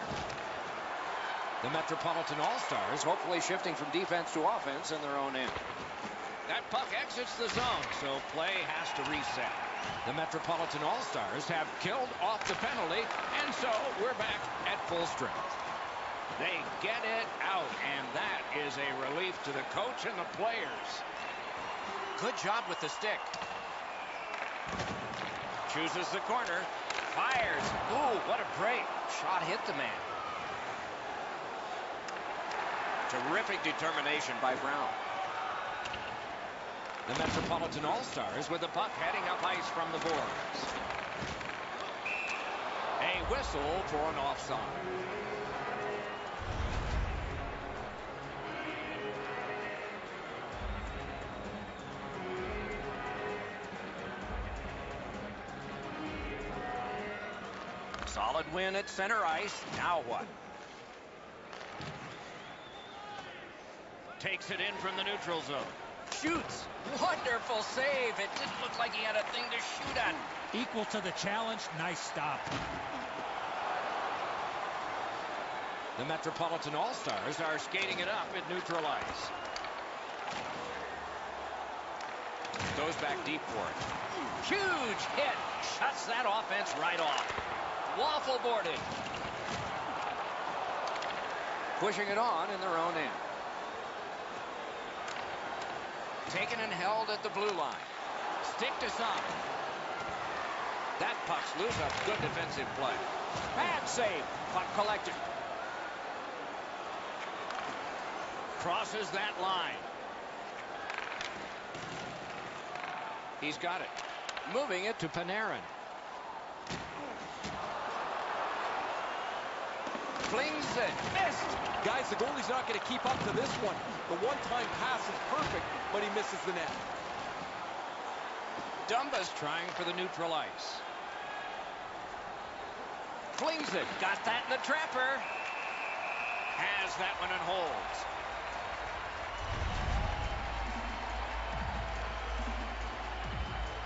The Metropolitan All-Stars hopefully shifting from defense to offense in their own end. That puck exits the zone, so play has to reset. The Metropolitan All-Stars have killed off the penalty, and so we're back at full strength. They get it out, and that is a relief to the coach and the players. Good job with the stick. Chooses the corner. Fires. Ooh, what a break. Shot hit the man. Terrific determination by Brown. The Metropolitan All-Stars with the puck heading up ice from the boards. A whistle for an offside. Solid win at center ice. Now what? Takes it in from the neutral zone. Shoots. Wonderful save. It didn't look like he had a thing to shoot at. Equal to the challenge. Nice stop. The Metropolitan All-Stars are skating it up at neutral ice. Goes back deep for it. Huge hit. Shuts that offense right off. Waffle boarded. Pushing it on in their own end. Taken and held at the blue line. Stick to some. That puck's loose. A good defensive play. Bad save. Puck collected. Crosses that line. He's got it. Moving it to Panarin. Flings it. Missed. Guys, the goalie's not going to keep up to this one. The one-time pass is perfect, but he misses the net. Dumba's trying for the neutral ice. Flings it. Got that in the trapper. Has that one and holds.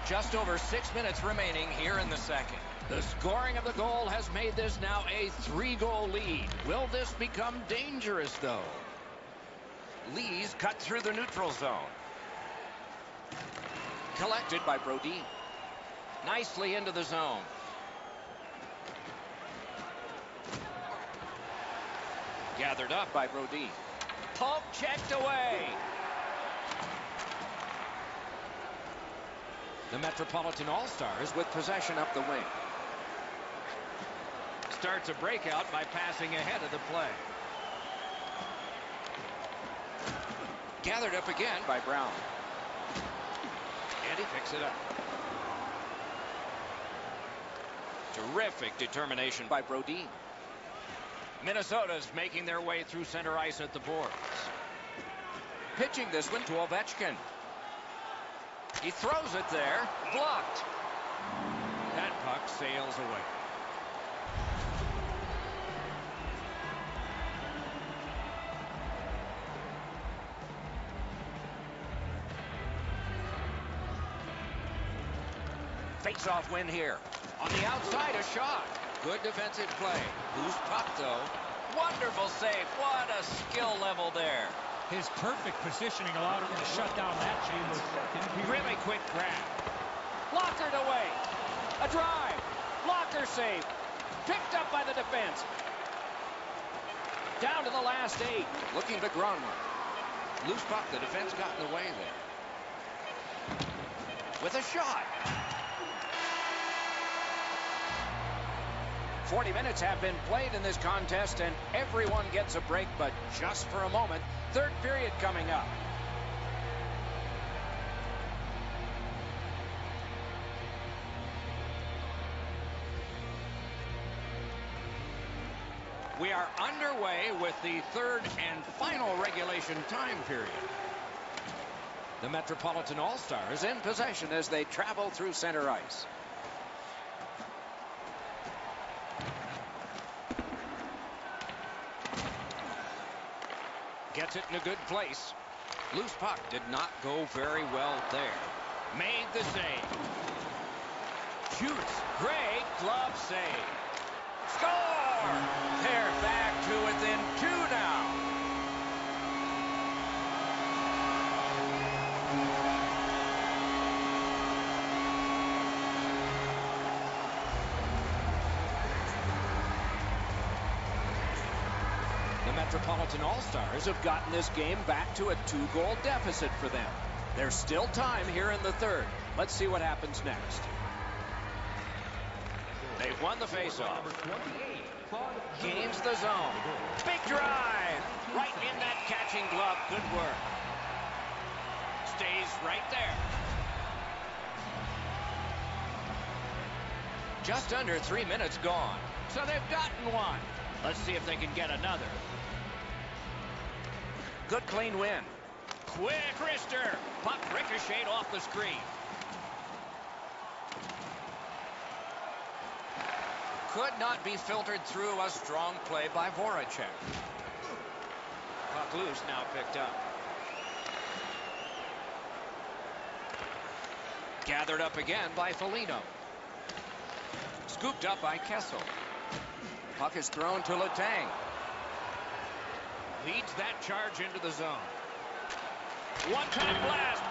Just over 6 minutes remaining here in the second. The scoring of the goal has made this now a 3-goal lead. Will this become dangerous, though? Lee's cut through the neutral zone. Collected by Brodin. Nicely into the zone. Gathered up by Brodin. Poke checked away. The Metropolitan All-Stars with possession up the wing. Starts a breakout by passing ahead of the play. Gathered up again by Brown. And he picks it up. Terrific determination by Brodin. Minnesota's making their way through center ice at the boards. Pitching this one to Ovechkin. He throws it there. Blocked. That puck sails away. Face-off win here. On the outside, a shot. Good defensive play. Loose puck, though. Wonderful save. What a skill level there. His perfect positioning allowed him to shut down that chance. Really quick grab. Blockered away. A drive. Blocker save. Picked up by the defense. Down to the last 8. Looking to Gronwald. Loose puck. The defense got in the way there. With a shot. 40 minutes have been played in this contest, and everyone gets a break, but just for a moment. Third period coming up. We are underway with the third and final regulation time period. The Metropolitan All-Stars in possession as they travel through center ice. Gets it in a good place. Loose puck did not go very well there. Made the save. Shoots. Great glove save. Score! They're back to within 2 now. The Metropolitan All-Stars have gotten this game back to a 2-goal deficit for them. There's still time here in the third. Let's see what happens next. They've won the faceoff. Gains the zone. Big drive. Right in that catching glove. Good work. Stays right there. Just under 3 minutes gone. So they've gotten one. Let's see if they can get another. Good clean win. Quick wrister. Puck ricocheted off the screen. Could not be filtered through a strong play by Voracek. Puck loose, now picked up. Gathered up again by Foligno. Scooped up by Kessel. Puck is thrown to Letang. Leads that charge into the zone. One-time blast.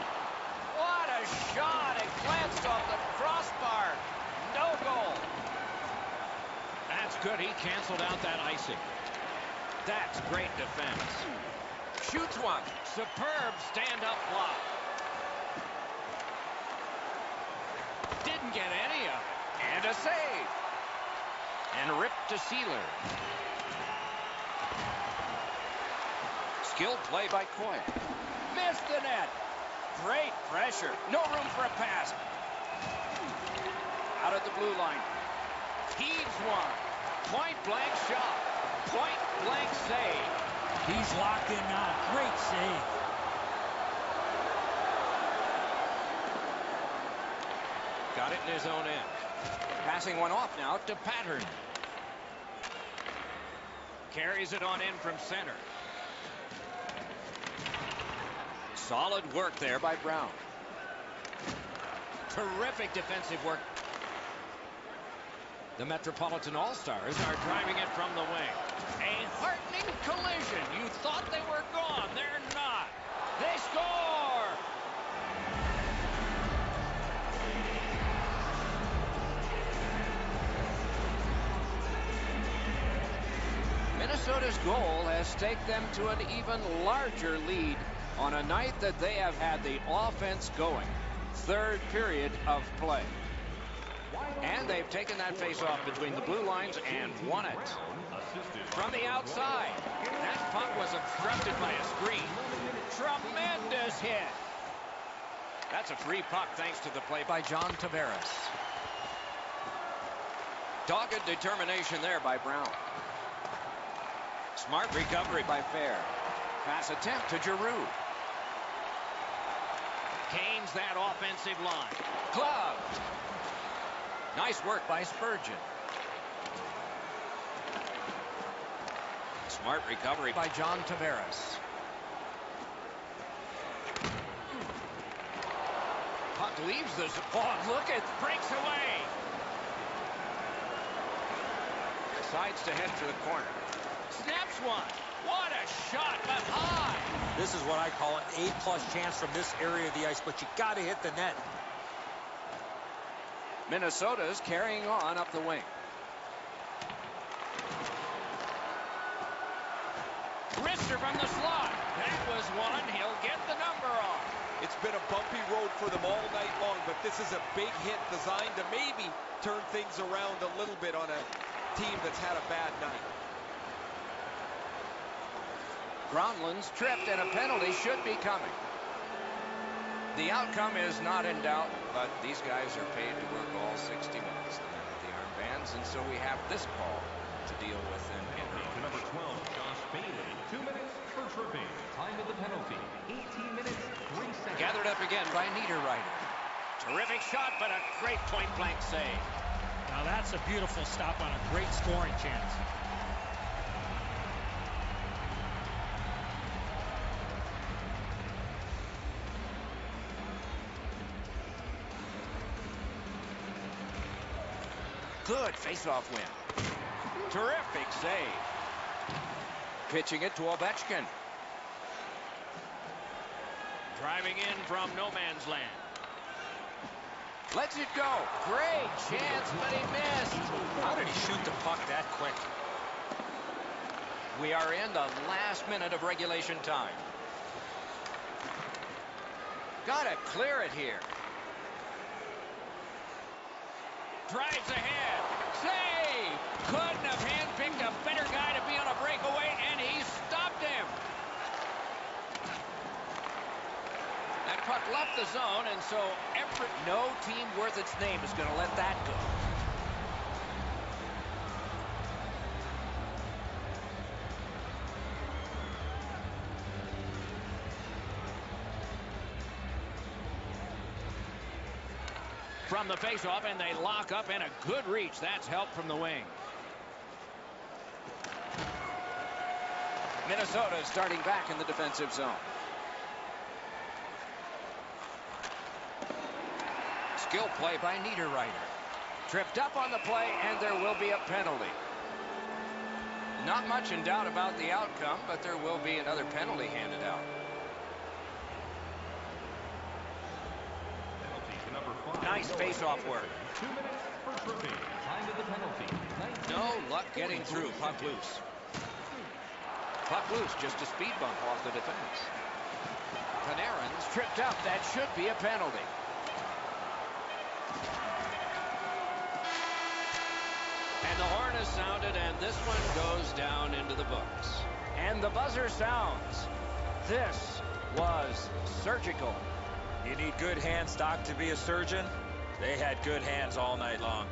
What a shot. It glanced off the crossbar. No goal. That's good. He canceled out that icing. That's great defense. Shoots one. Superb stand-up block. Didn't get any of it. And a save. And ripped to Sealer. Skilled play by Coy. Missed the net. Great pressure. No room for a pass. Out at the blue line. Heaves one. Point-blank shot. Point-blank save. He's locked in now. Great save. Got it in his own end. Passing one off now to Pattern. Carries it on in from center. Solid work there by Brown. Terrific defensive work. The Metropolitan All-Stars are driving it from the wing. A heartening collision. You thought they were gone. They're not. They score! Minnesota's goal has staked them to an even larger lead on a night that they have had the offense going. Third period of play. And they've taken that face-off between the blue lines and won it. From the outside, that puck was obstructed by a screen. Tremendous hit. That's a free puck thanks to the play by John Tavares. Dogged determination there by Brown. Smart recovery by Fair. Pass attempt to Giroux. Canes that offensive line. Gloved. Nice work by Spurgeon. Smart recovery by John Tavares. Puck leaves the... Oh, look, it breaks away. Decides to head for the corner. Snaps one. What a shot, but high. This is what I call an A-plus chance from this area of the ice, but you got to hit the net. Minnesota's carrying on up the wing. Wrister from the slot. That was one. He'll get the number off. It's been a bumpy road for them all night long, but this is a big hit designed to maybe turn things around a little bit on a team that's had a bad night. Gronlin's tripped and a penalty should be coming. The outcome is not in doubt, but these guys are paid to work all 60 minutes, the men with the armbands, and so we have this call to deal with in Number 12, Josh Bailey, 2 minutes for tripping. Time of the penalty, 18 minutes, 3 seconds. Gathered up again by Niederreiter. Terrific shot, but a great point-blank save. Now that's a beautiful stop on a great scoring chance. Good face-off win. Terrific save. Pitching it to Ovechkin. Driving in from no man's land. Lets it go. Great chance, but he missed. How did he shoot the puck that quick? We are in the last minute of regulation time. Gotta clear it here. Drives ahead. Save! Couldn't have handpicked a better guy to be on a breakaway, and he stopped him. That puck left the zone, and so no team worth its name is going to let that go. From the faceoff, and they lock up, and a good reach. That's help from the wing. Minnesota starting back in the defensive zone. Skill play by Niederreiter. Tripped up on the play, and there will be a penalty. Not much in doubt about the outcome, but there will be another penalty handed out. Nice face-off work. 2 minutes for tripping. Time of the penalty. No luck getting through. Puck loose. Puck loose, just a speed bump off the defense. Panarin's tripped up. That should be a penalty. And the horn is sounded, and this one goes down into the books. And the buzzer sounds. This was surgical. You need good hands, Doc, to be a surgeon. They had good hands all night long.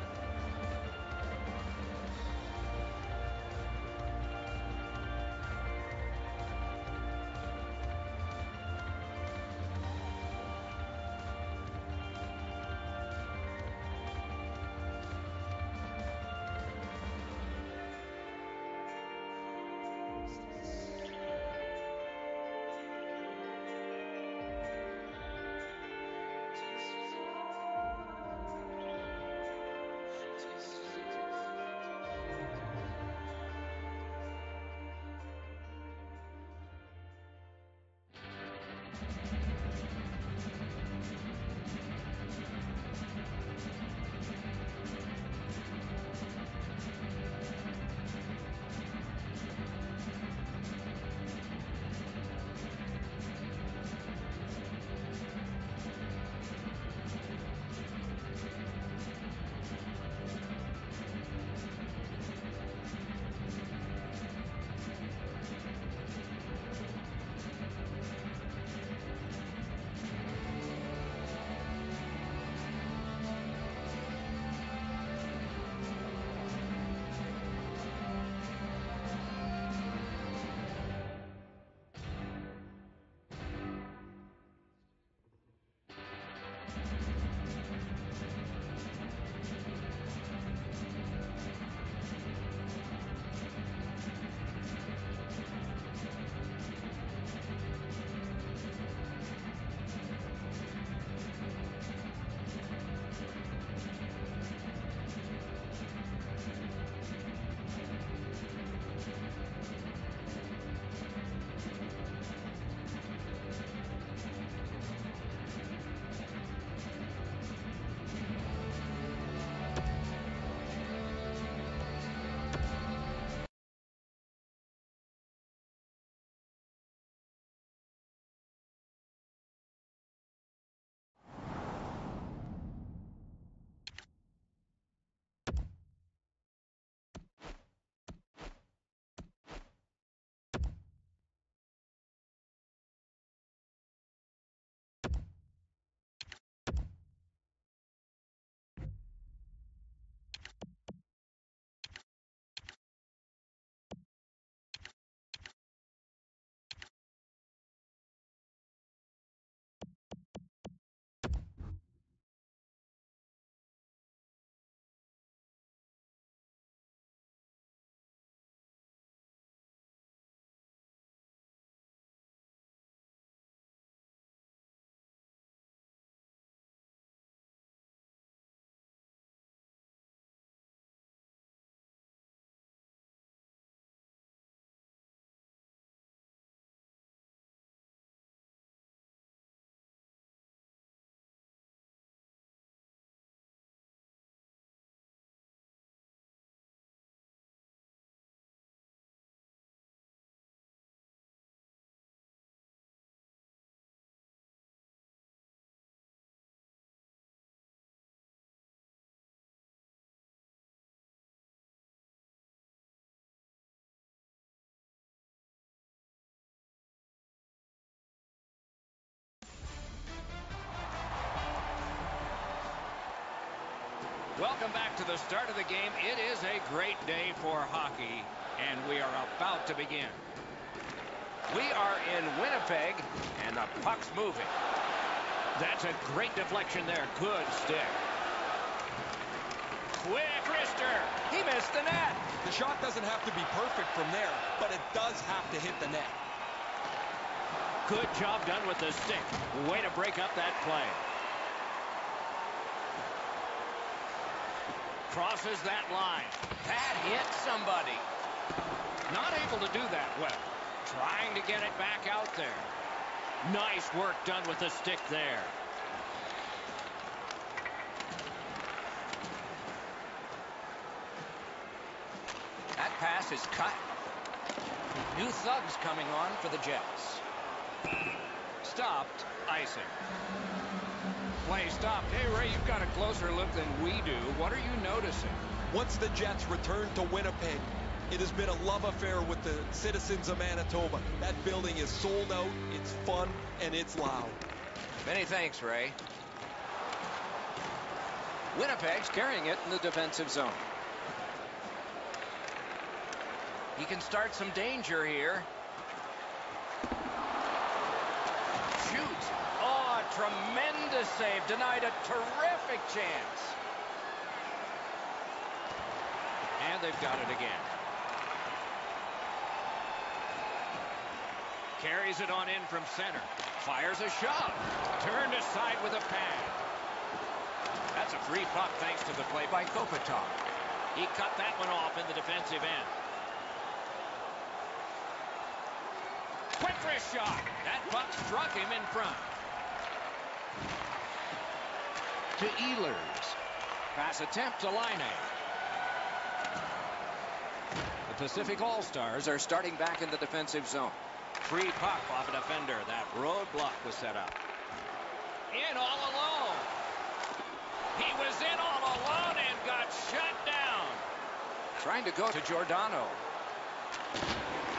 Welcome back to the start of the game. It is a great day for hockey, and we are about to begin. We are in Winnipeg, and the puck's moving. That's a great deflection there. Good stick. Quick wrister. He missed the net. The shot doesn't have to be perfect from there, but it does have to hit the net. Good job done with the stick. Way to break up that play. Crosses that line. That hit somebody. Not able to do that well. Trying to get it back out there. Nice work done with the stick there. That pass is cut. New thugs coming on for the Jets. Stopped. Icing. Play stopped. Hey, Ray, you've got a closer look than we do. What are you noticing? Once the Jets return to Winnipeg, it has been a love affair with the citizens of Manitoba. That building is sold out, it's fun, and it's loud. Many thanks, Ray. Winnipeg's carrying it in the defensive zone. He can start some danger here. Shoots. Oh, a tremendous save. Denied a terrific chance. And they've got it again. Carries it on in from center. Fires a shot. Turned aside with a pad. That's a free puck thanks to the play by Kopitar. He cut that one off in the defensive end. Quick wrist shot. That puck struck him in front. To Ehlers. Pass attempt to Laine. The Pacific All-Stars are starting back in the defensive zone. Free puck off a defender. That roadblock was set up. In all alone. He was in all alone and got shut down. Trying to go to Giordano.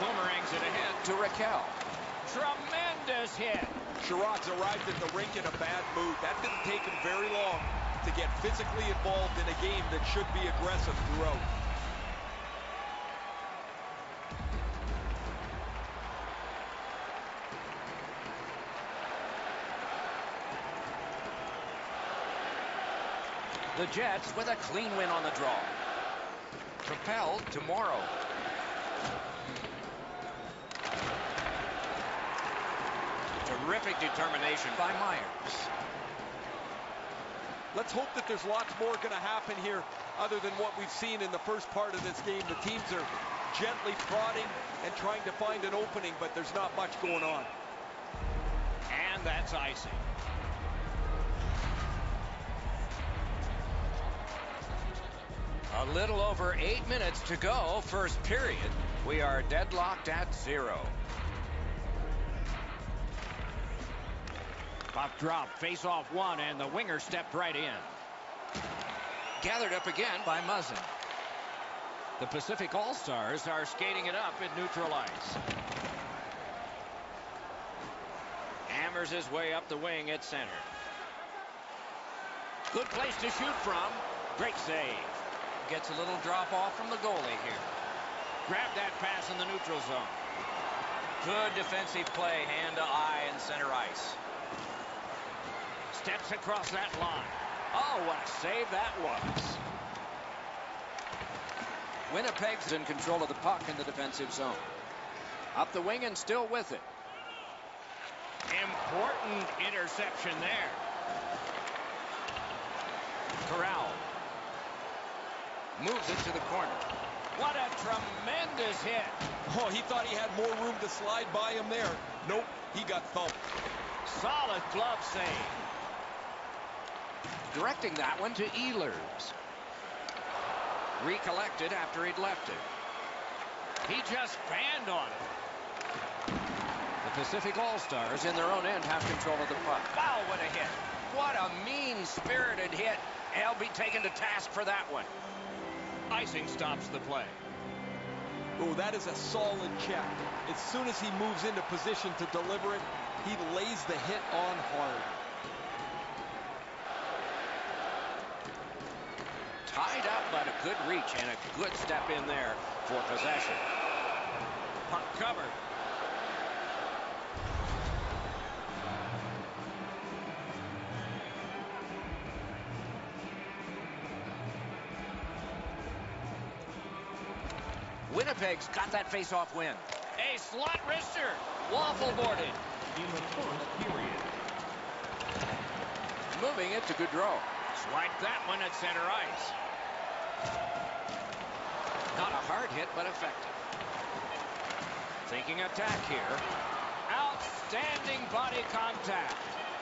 Boomerangs it ahead to Raquel. Tremendous hit. Sherrod's arrived at the rink in a bad mood. That didn't take him very long to get physically involved in a game that should be aggressive throughout. The Jets with a clean win on the draw. Propelled to Morrow. Terrific determination by Myers. Let's hope that there's lots more going to happen here other than what we've seen in the first part of this game. The teams are gently prodding and trying to find an opening, but there's not much going on. And that's icing. A little over 8 minutes to go, first period. We are deadlocked at 0. Puck drop, face off one, and the winger stepped right in. Gathered up again by Muzzin. The Pacific All-Stars are skating it up at neutral ice. Hammers his way up the wing at center. Good place to shoot from. Great save. Gets a little drop off from the goalie here. Grabbed that pass in the neutral zone. Good defensive play, hand to eye and center ice. Steps across that line. Oh, what a save that was. Winnipeg's in control of the puck in the defensive zone. Up the wing and still with it. Important interception there. Corral. Moves it to the corner. What a tremendous hit. Oh, he thought he had more room to slide by him there. Nope, he got thumped. Solid glove save. Directing that one to Ehlers. Recollected after he'd left it. He just banned on it. The Pacific All-Stars in their own end have control of the puck. Wow, what a hit. What a mean-spirited hit. They'll be taken to task for that one. Icing stops the play. Oh, that is a solid check. As soon as he moves into position to deliver it, he lays the hit on hard. Tied up, but a good reach and a good step in there for possession. Puck covered. Winnipeg's got that face-off win. A slot wrister. Waffle boarded. In the first period. Moving it to Gaudreau. Swipe that one at center ice. Not a hard hit, but effective. Thinking attack here. Outstanding body contact.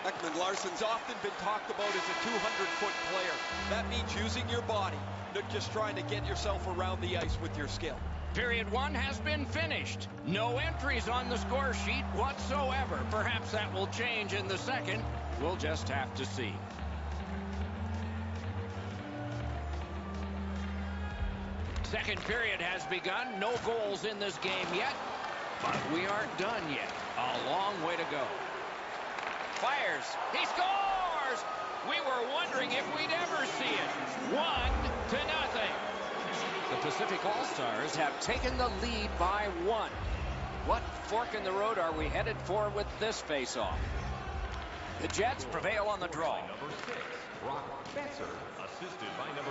Ekman Larsson's often been talked about as a 200-foot player. That means using your body, not just trying to get yourself around the ice with your skill. Period one has been finished. No entries on the score sheet whatsoever. Perhaps that will change in the second. We'll just have to see. Second period has begun. No goals in this game yet, but we aren't done yet. A long way to go. Fires. He scores! We were wondering if we'd ever see it. 1-0. The Pacific All-Stars have taken the lead by 1. What fork in the road are we headed for with this face-off? The Jets prevail on the draw. Number 6, Brock Besser, assisted by number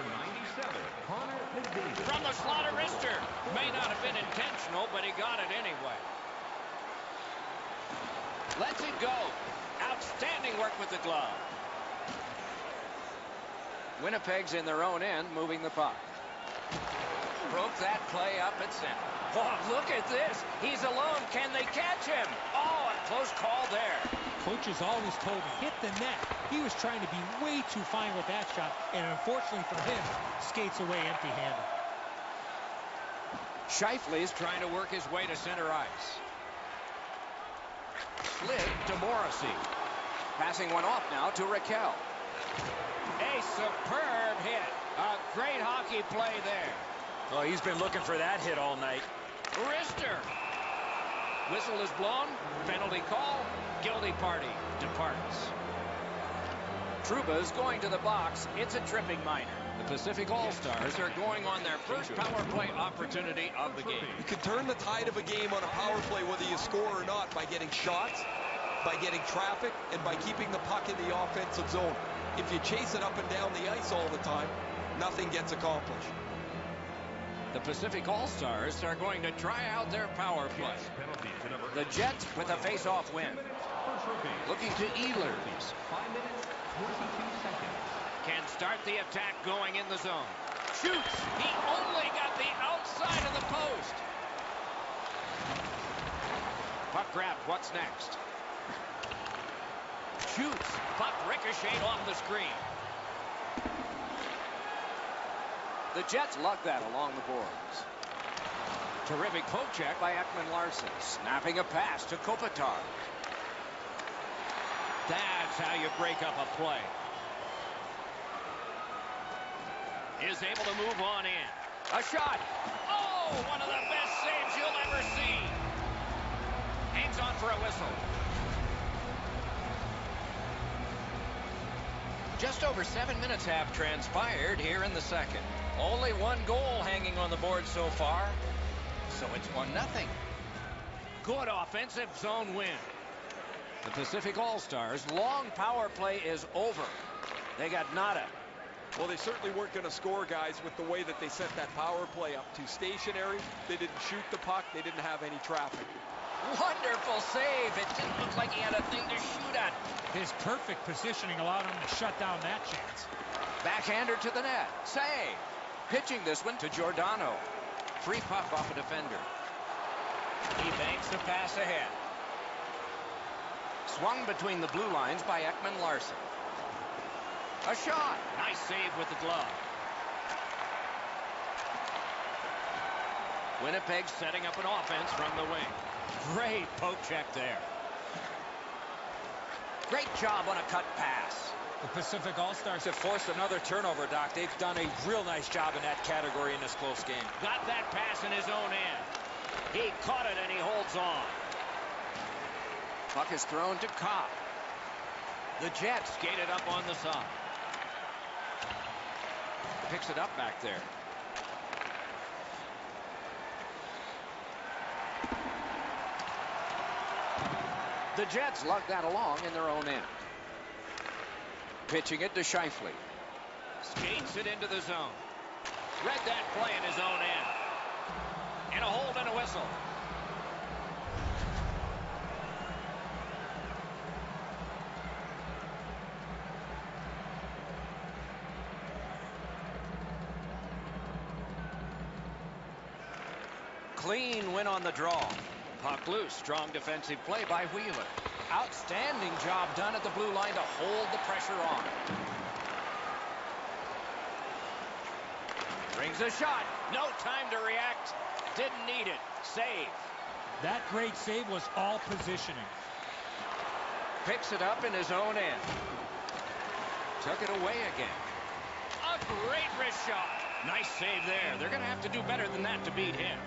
97, Connor McDavid. From the slaughter wrister. May not have been intentional, but he got it anyway. Lets it go. Outstanding work with the glove. Winnipeg's in their own end, moving the puck. Broke that play up at center. Oh, look at this. He's alone. Can they catch him? Oh, a close call there. Coaches always told him, hit the net. He was trying to be way too fine with that shot, and unfortunately for him, skates away empty-handed. Scheifele's trying to work his way to center ice. Slid to Morrissey. Passing one off now to Raquel. A superb hit. A great hockey play there. Well, he's been looking for that hit all night. Wrister. Whistle is blown. Penalty call. Guilty party departs. Trouba's going to the box. It's a tripping minor. The Pacific All-Stars are going on their first power play opportunity of the game. You can turn the tide of a game on a power play whether you score or not by getting shots, by getting traffic, and by keeping the puck in the offensive zone. If you chase it up and down the ice all the time, nothing gets accomplished. The Pacific All-Stars are going to try out their power play. The Jets with a face-off win. Looking to Ehlers. 5 minutes, 22 seconds. Can start the attack going in the zone. Shoots. He only got the outside of the post. Puck grab. What's next? Shoots. Puck ricocheted off the screen. The Jets lug that along the boards. Terrific poke check by Ekman Larsson. Snapping a pass to Kopitar. That's how you break up a play. Is able to move on in. A shot. Oh, one of the best saves you'll ever see. Hangs on for a whistle. Just over 7 minutes have transpired here in the second. Only one goal hanging on the board so far. So it's 1-0. Good offensive zone win. The Pacific All-Stars' long power play is over. They got nada. Well, they certainly weren't going to score, guys, with the way that they set that power play up. Too stationary. They didn't shoot the puck. They didn't have any traffic. Wonderful save. It didn't look like he had a thing to shoot at. His perfect positioning allowed him to shut down that chance. Backhander to the net. Save. Pitching this one to Giordano. Free puck off a defender. He banks the pass ahead. Swung between the blue lines by Ekman Larsson. A shot. Nice save with the glove. Winnipeg setting up an offense from the wing. Great poke check there. Great job on a cut pass. The Pacific All-Stars To force another turnover, Doc, they've done a real nice job in that category in this close game. Got that pass in his own end. He caught it and he holds on. Puck is thrown to Copp. The Jets skated up on the side. Picks it up back there. The Jets lug that along in their own end. Pitching it to Scheifele. Skates it into the zone. Read that play in his own end. And a hold and a whistle. Clean win on the draw. Puck loose. Strong defensive play by Wheeler. Outstanding job done at the blue line to hold the pressure on. Brings a shot. No time to react. Didn't need it. Save. That great save was all positioning. Picks it up in his own end. Took it away again. A great wrist shot. Nice save there. They're going to have to do better than that to beat him.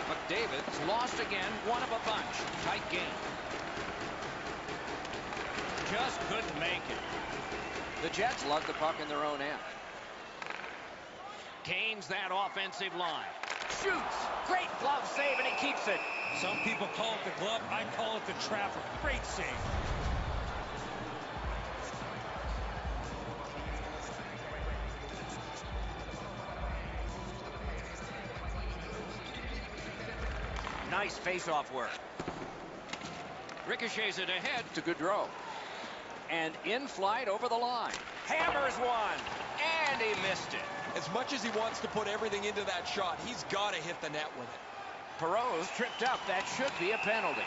McDavid's lost again. One of a bunch. Tight game. Just couldn't make it. The Jets lug the puck in their own end. Gains that offensive line. Shoots. Great glove save, and he keeps it. Some people call it the glove. I call it the trapper. Great save. Nice face-off work. Ricochets it ahead to Gaudreau. And in flight over the line. Hammers one. And he missed it. As much as he wants to put everything into that shot, he's got to hit the net with it. Perot's tripped up. That should be a penalty.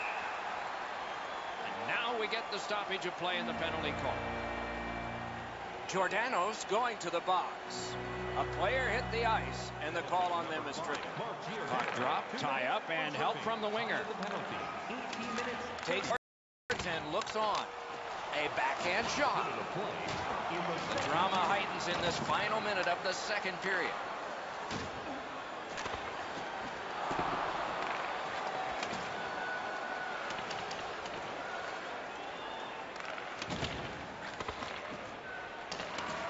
And now we get the stoppage of play in the penalty call. Giordano's going to the box. A player hit the ice, and the call on them is tricky. Puck drop, tie up, and help from the winger. Takes and looks on. A backhand shot. The drama heightens in this final minute of the second period.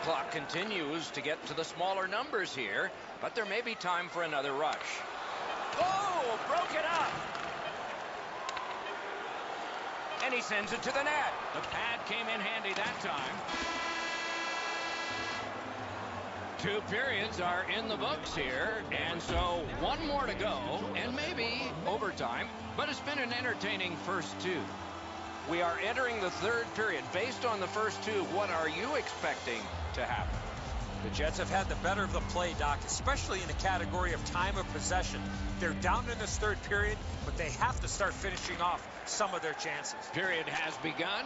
Clock continues to get to the smaller numbers here, but there may be time for another rush. Oh, broke it up. And he sends it to the net. The pad came in handy that time. 2 periods are in the books here, and so one more to go, and maybe overtime, but it's been an entertaining first 2. We are entering the third period. Based on the first 2, what are you expecting to happen? The Jets have had the better of the play, Doc, especially in the category of time of possession. They're down in this third period, but they have to start finishing off some of their chances. Period has begun.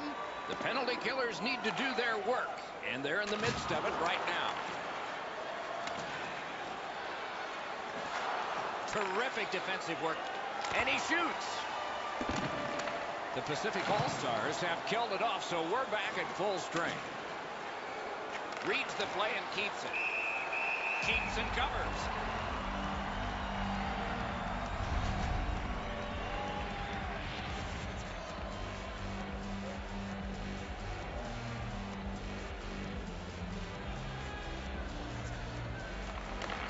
The penalty killers need to do their work, and they're in the midst of it right now. Terrific defensive work, and he shoots. The Pacific All-Stars have killed it off, so we're back at full strength. Reads the play and keeps it. Keeps and covers.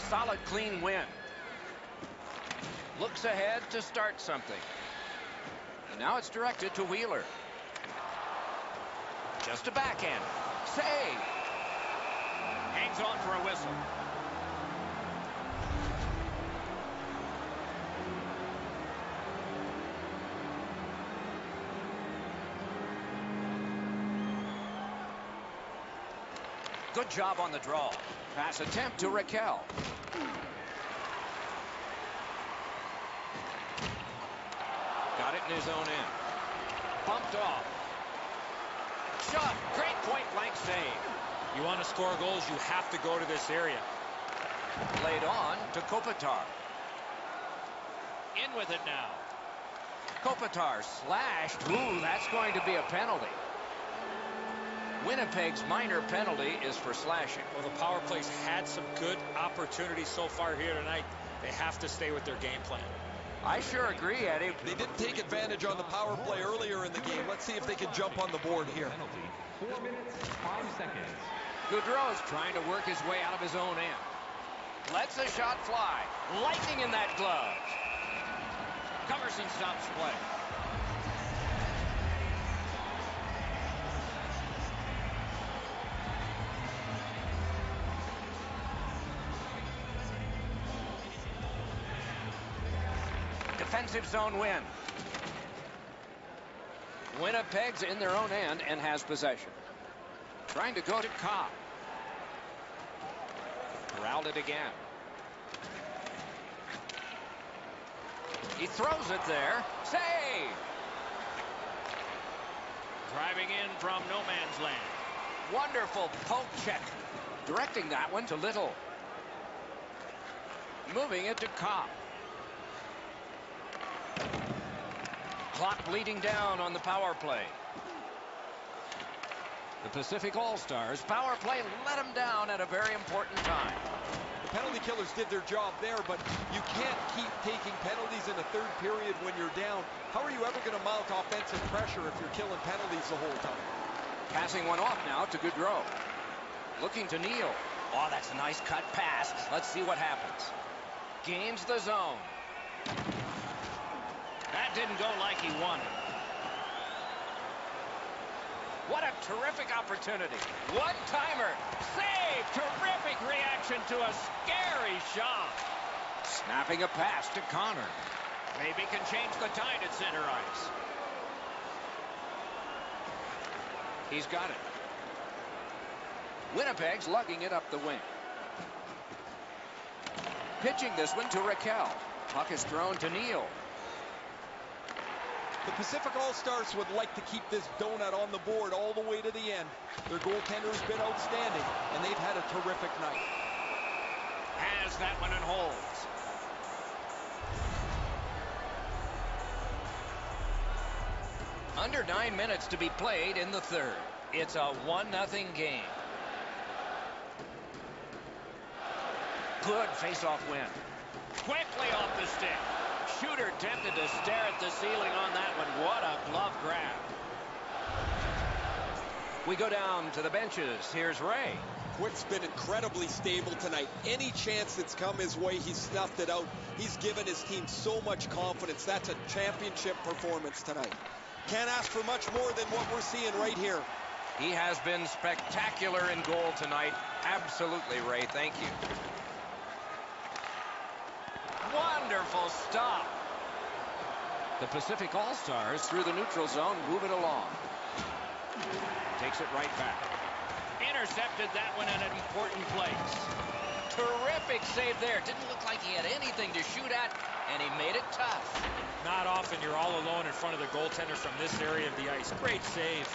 Solid, clean win. Looks ahead to start something. And now it's directed to Wheeler. Just a backhand. Save. Hangs on for a whistle. Good job on the draw. Pass attempt to Raquel. Got it in his own end. Bumped off. Shot. Great point-blank save. You want to score goals, you have to go to this area. Played on to Kopitar. In with it now. Kopitar slashed. Ooh, that's going to be a penalty. Winnipeg's minor penalty is for slashing. Well, the power play's had some good opportunities so far here tonight. They have to stay with their game plan. I sure agree, Eddie. They didn't take advantage on the power play earlier in the game. Let's see if they can jump on the board here. Penalty, 4 minutes, 5 seconds. Goudreau's trying to work his way out of his own end. Lets the shot fly. Lightning in that glove. Comerson stops play. Defensive zone win. Winnipeg's in their own end and has possession. Trying to go to Cobb. Corralled it again. He throws it there. Save! Driving in from no man's land. Wonderful poke check. Directing that one to Little. Moving it to Cobb. Clock bleeding down on the power play. The Pacific All-Stars power play let them down at a very important time. The penalty killers did their job there, but you can't keep taking penalties in a third period when you're down. How are you ever going to mount offensive pressure if you're killing penalties the whole time? Passing one off now to Goudreau. Looking to Neal. Oh, that's a nice cut pass. Let's see what happens. Gains the zone. That didn't go like he wanted. What a terrific opportunity. One-timer. Save. Terrific reaction to a scary shot. Snapping a pass to Connor. Maybe can change the tide at center ice. He's got it. Winnipeg's lugging it up the wing. Pitching this one to Raquel. Puck is thrown to Neal. The Pacific All-Stars would like to keep this donut on the board all the way to the end. Their goaltender has been outstanding, and they've had a terrific night. Has that one and holds. Under 9 minutes to be played in the third. It's a 1-0 game. Good face-off win. Quickly off the stick. Shooter tempted to stare at the ceiling on that one. What a glove grab. We go down to the benches. Here's Ray. Quick's been incredibly stable tonight. Any chance that's come his way, he's snuffed it out. He's given his team so much confidence. That's a championship performance tonight. Can't ask for much more than what we're seeing right here. He has been spectacular in goal tonight. Absolutely, Ray. Thank you. Wonderful stop. The Pacific All-Stars through the neutral zone move it along. Takes it right back. Intercepted that one at an important place. Terrific save there. Didn't look like he had anything to shoot at, and he made it tough. Not often you're all alone in front of the goaltender from this area of the ice. Great save.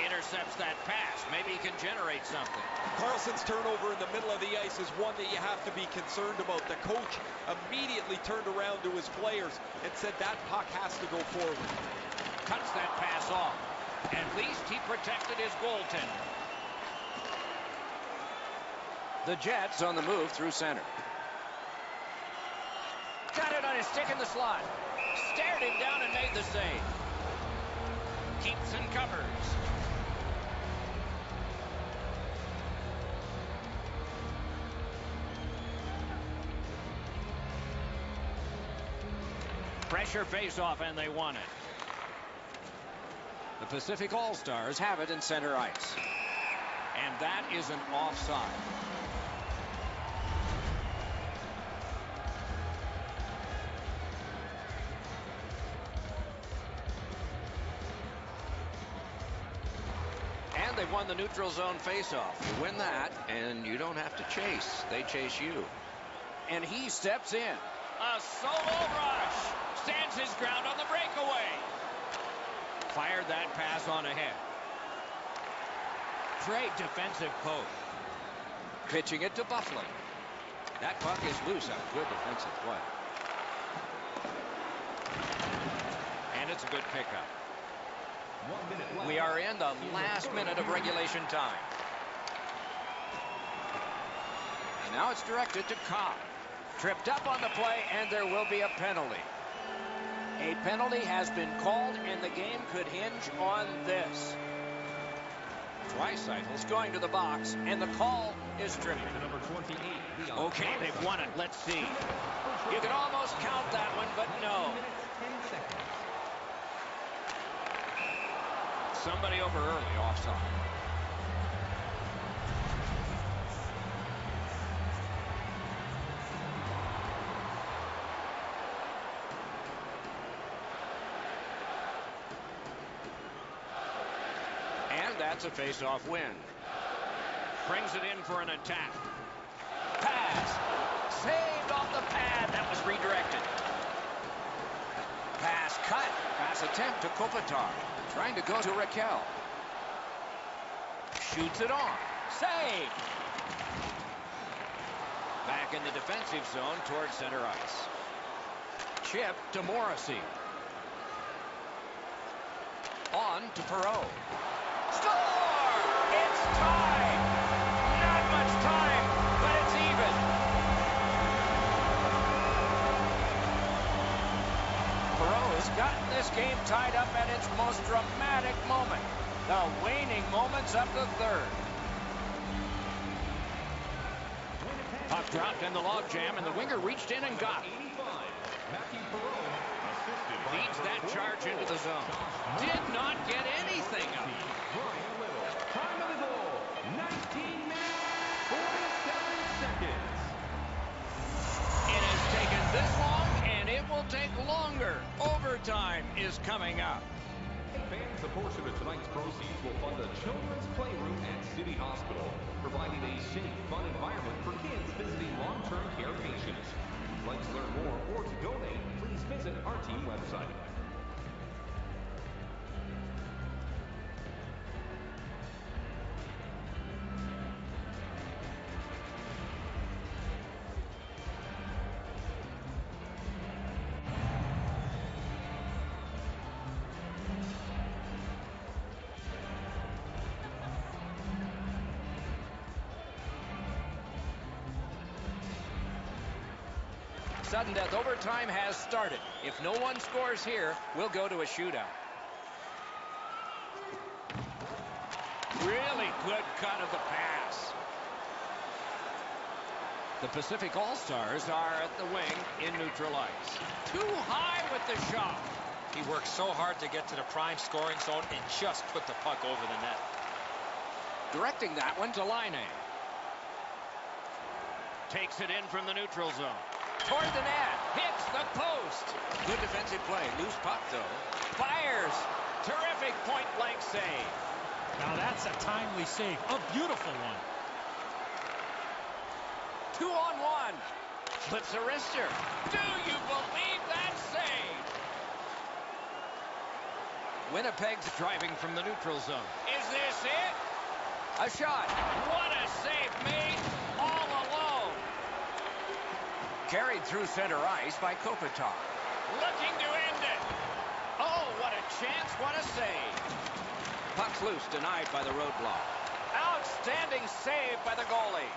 Intercepts that pass. Maybe he can generate something. Carlson's turnover in the middle of the ice is one that you have to be concerned about. The coach immediately turned around to his players and said that puck has to go forward. Cuts that pass off. At least he protected his goaltender. The Jets on the move through center. Got it on his stick in the slot. Stared him down and made the save. Keeps and covers. Pressure face-off, and they won it. The Pacific All-Stars have it in center ice. And that is an offside. And they won the neutral zone face-off. You win that, and you don't have to chase. They chase you. And he steps in. A solo rush. Stands his ground on the breakaway. Fired that pass on ahead. Great defensive poke. Pitching it to Buffalo. That puck is loose on good defensive play. And it's a good pickup. 1 minute left. We are in the last minute of regulation time. And now it's directed to Cobb. Tripped up on the play, and there will be a penalty. A penalty has been called, and the game could hinge on this. Drysaitel's going to the box, and the call is tripping. Number 28. Okay, they've won it. Let's see. You can almost count that one, but no. Somebody over early, offside. And that's a face-off win. Brings it in for an attack. Pass. Saved off the pad. That was redirected. Pass cut. Pass attempt to Kopitar. Trying to go to Raquel. Shoots it on. Save. Back in the defensive zone towards center ice. Chip to Morrissey. On to Perreault. Score! It's tied! Not much time, but it's even. Perreault's gotten this game tied up at its most dramatic moment. The waning moments of the third. Puck dropped in the logjam, and the winger reached in and got it. Feeds that charge into the zone. Did not get anything up. Time of the goal, 19 minutes, 47 seconds. It has taken this long, and it will take longer. Overtime is coming up. Fans, a portion of tonight's proceeds will fund a children's playroom at City Hospital, providing a safe, fun environment for kids visiting long-term care patients. If you'd like to learn more or to donate, please visit our team website. Sudden death overtime has started. If no one scores here, we'll go to a shootout. Really good cut of the pass. The Pacific All-Stars are at the wing in neutral ice. Too high with the shot. He worked so hard to get to the prime scoring zone and just put the puck over the net. Directing that one to Laine. Takes it in from the neutral zone. Toward the net. Hits the post. Good defensive play. Loose puck, though. Fires. Terrific point-blank save. Now that's a timely save. A beautiful one. 2-on-1. Flips a wrister. Do you believe that save? Winnipeg's driving from the neutral zone. Is this it? A shot. What a save made all alone. Carried through center ice by Kopitar. Looking to end it. Oh, what a chance. What a save. Puck's loose, denied by the roadblock. Outstanding save by the goalie.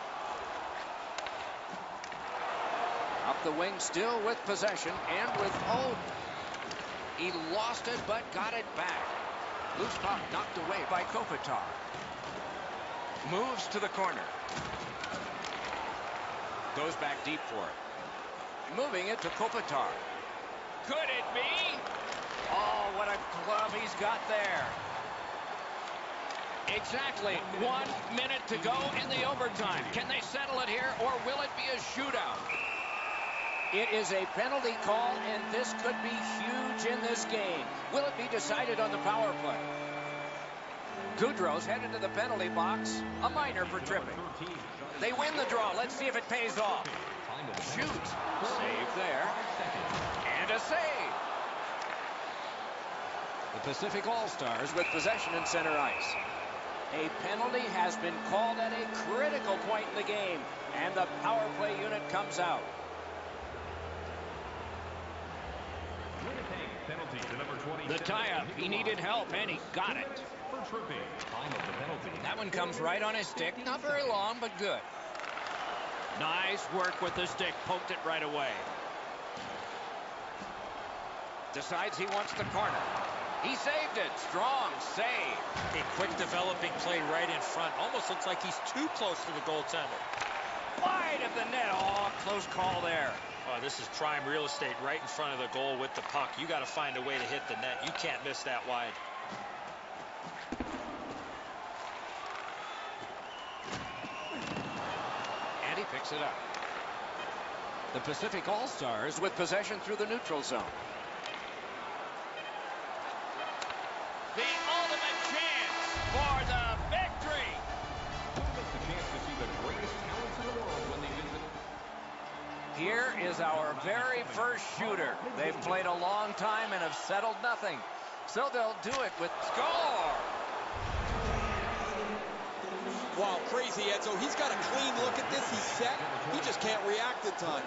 Up the wing still with possession and with hope. He lost it but got it back. Loose puck knocked away by Kopitar. Moves to the corner. Goes back deep for it. Moving it to Kopitar. Could it be? Oh, what a glove he's got there. Exactly 1 minute to go in the overtime. Can they settle it here, or will it be a shootout? It is a penalty call, and this could be huge in this game. Will it be decided on the power play? Goudreau's headed to the penalty box. A minor for tripping. They win the draw. Let's see if it pays off. Shoots. Save there. And a save. The Pacific All-Stars with possession in center ice. A penalty has been called at a critical point in the game, and the power play unit comes out. The tie-up. He needed help, and he got it. That one comes right on his stick. Not very long, but good. Nice work with the stick. Poked it right away. Decides he wants the corner. He saved it. Strong save. A quick developing play right in front. Almost looks like he's too close to the goaltender. Wide of the net. Oh, close call there. Oh, this is prime real estate right in front of the goal with the puck. You got to find a way to hit the net. You can't miss that wide. And he picks it up. The Pacific All-Stars with possession through the neutral zone. The ultimate chance for the victory. Who gets the chance to see the greatest talents in the world when they visit? Here is our very first shooter. They've played a long time and have settled nothing. So they'll do it with score. Wow, crazy, Edzo. He's got a clean look at this. He's set. He just can't react in time.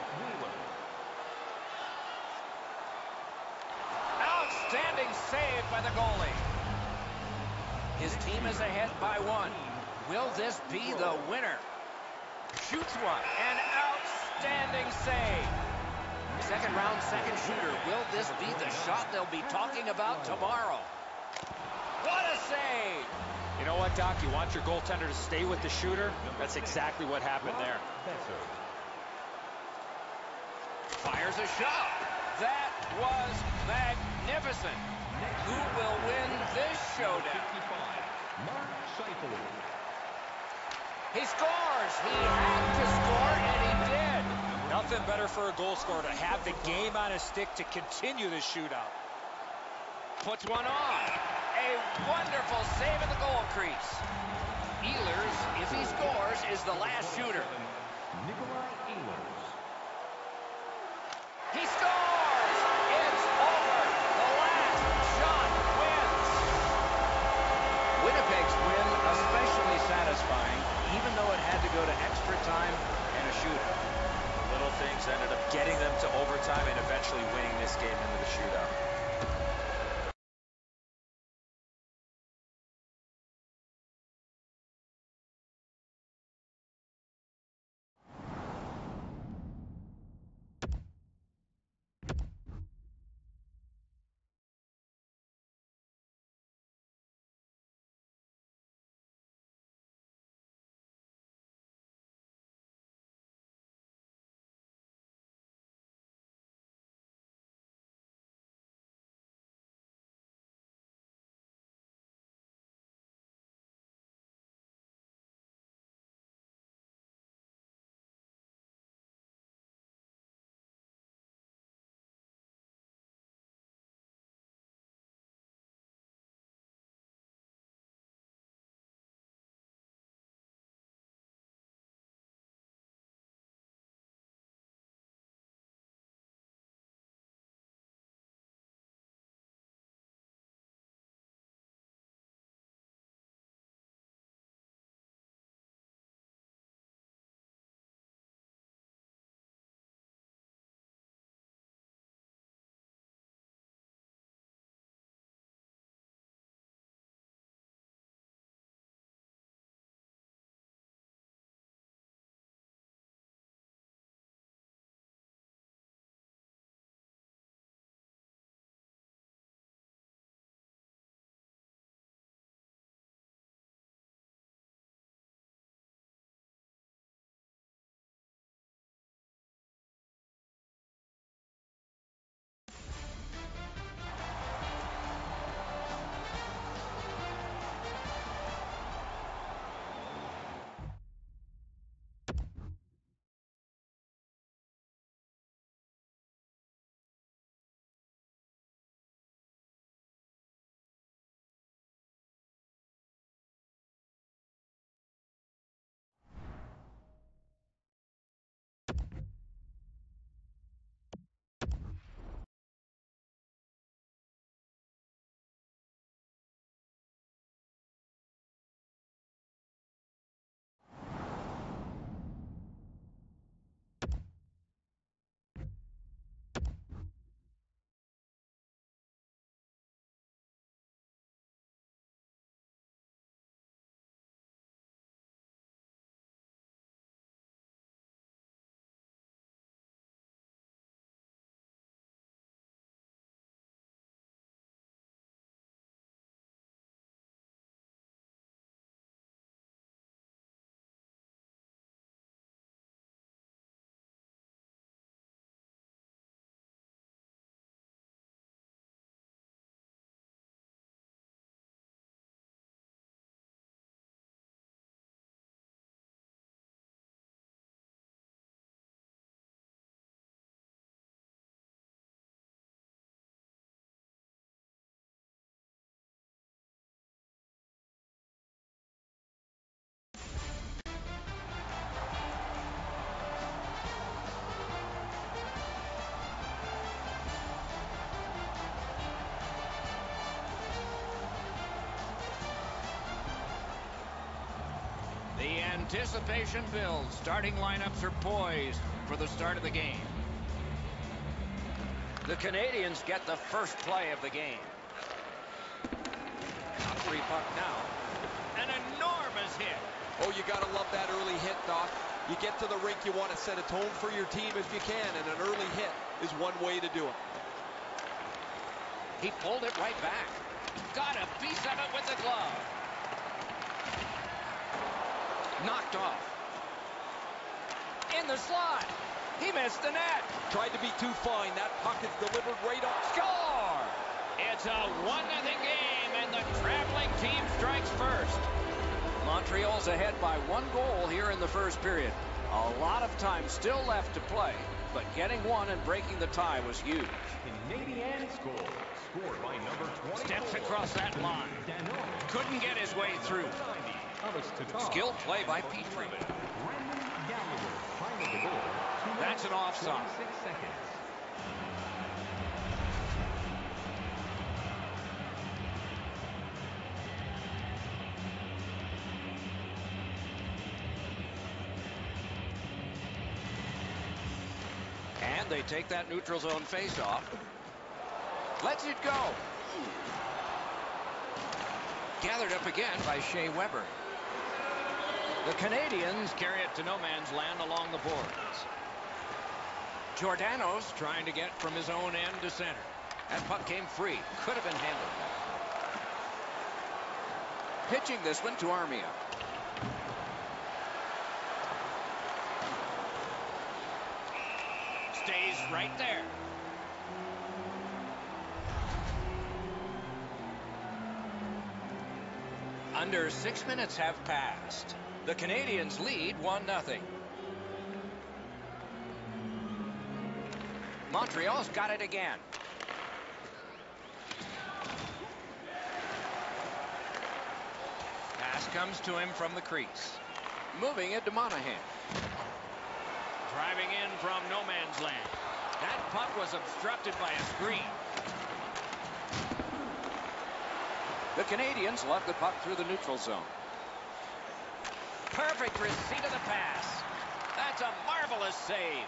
Outstanding save by the goalie. His team is ahead by 1. Will this be the winner? Shoots one. An outstanding save. Second round, second shooter. Will this be the shot they'll be talking about tomorrow? What a save! You know what, Doc? You want your goaltender to stay with the shooter? That's exactly what happened there. Fires a shot. That was magnificent. Who will win this showdown? He scores. He had to score, and he did. Nothing better for a goal scorer to have the game on his stick to continue the shootout. Puts one on. A wonderful save in the goal crease. Ehlers, if he scores, is the last shooter. He scores! It's over. The last shot wins. Winnipeg's win especially satisfying, even though it had to go to extra time and a shootout. Little things ended up getting them to overtime and eventually winning this game into the shootout. Anticipation builds. Starting lineups are poised for the start of the game. The Canadians get the first play of the game. Top three puck now. An enormous hit. Oh, you got to love that early hit, Doc. You get to the rink, you want to set a tone for your team if you can, and an early hit is one way to do it. He pulled it right back. Got a piece of it with the glove. Knocked off. In the slot. He missed the net. Tried to be too fine. That puck is delivered right up. Score! It's a 1-0 game, and the traveling team strikes first. Montreal's ahead by 1 goal here in the first period. A lot of time still left to play, but getting one and breaking the tie was huge. Canadian scored by number 20. Steps across that line. Couldn't get his way through. Skilled play by Petrie. That's an offside. And they take that neutral zone face-off. Lets it go. Gathered up again by Shea Weber. The Canadians carry it to no man's land along the boards. Giordano's trying to get from his own end to center. That puck came free. Could have been handled better. Pitching this one to Armia. Stays right there. Under 6 minutes have passed. The Canadians lead 1-0. Montreal's got it again. Pass comes to him from the crease. Moving it to Monahan. Driving in from no man's land. That puck was obstructed by a screen. The Canadians left the puck through the neutral zone. Perfect receipt of the pass. That's a marvelous save.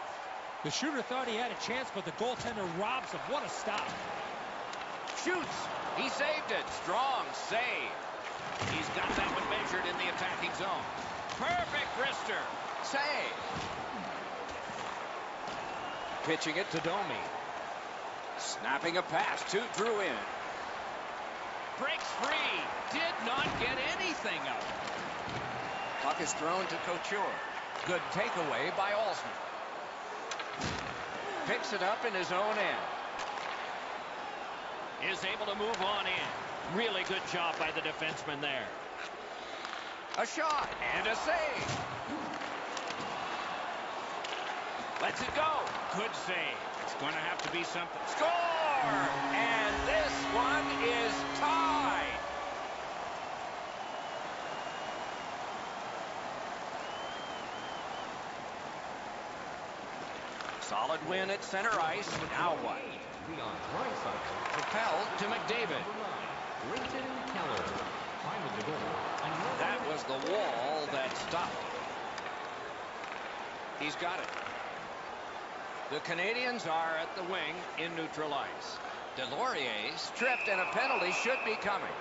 The shooter thought he had a chance, but the goaltender robs him. What a stop. Shoots. He saved it. Strong save. He's got that one measured in the attacking zone. Perfect wrister. Save. Pitching it to Domi. Snapping a pass to Drouin. Breaks free. Did not get anything out. Puck is thrown to Couture. Good takeaway by Alsman. Picks it up in his own end. Is able to move on in. Really good job by the defenseman there. A shot and a save. Lets it go. Good save. It's going to have to be something. Score! And this one is tied. Solid win at center ice. Now what? Propelled to McDavid. That was the wall that stopped. He's got it. The Canadians are at the wing in neutral ice. Delorier stripped, and a penalty should be coming.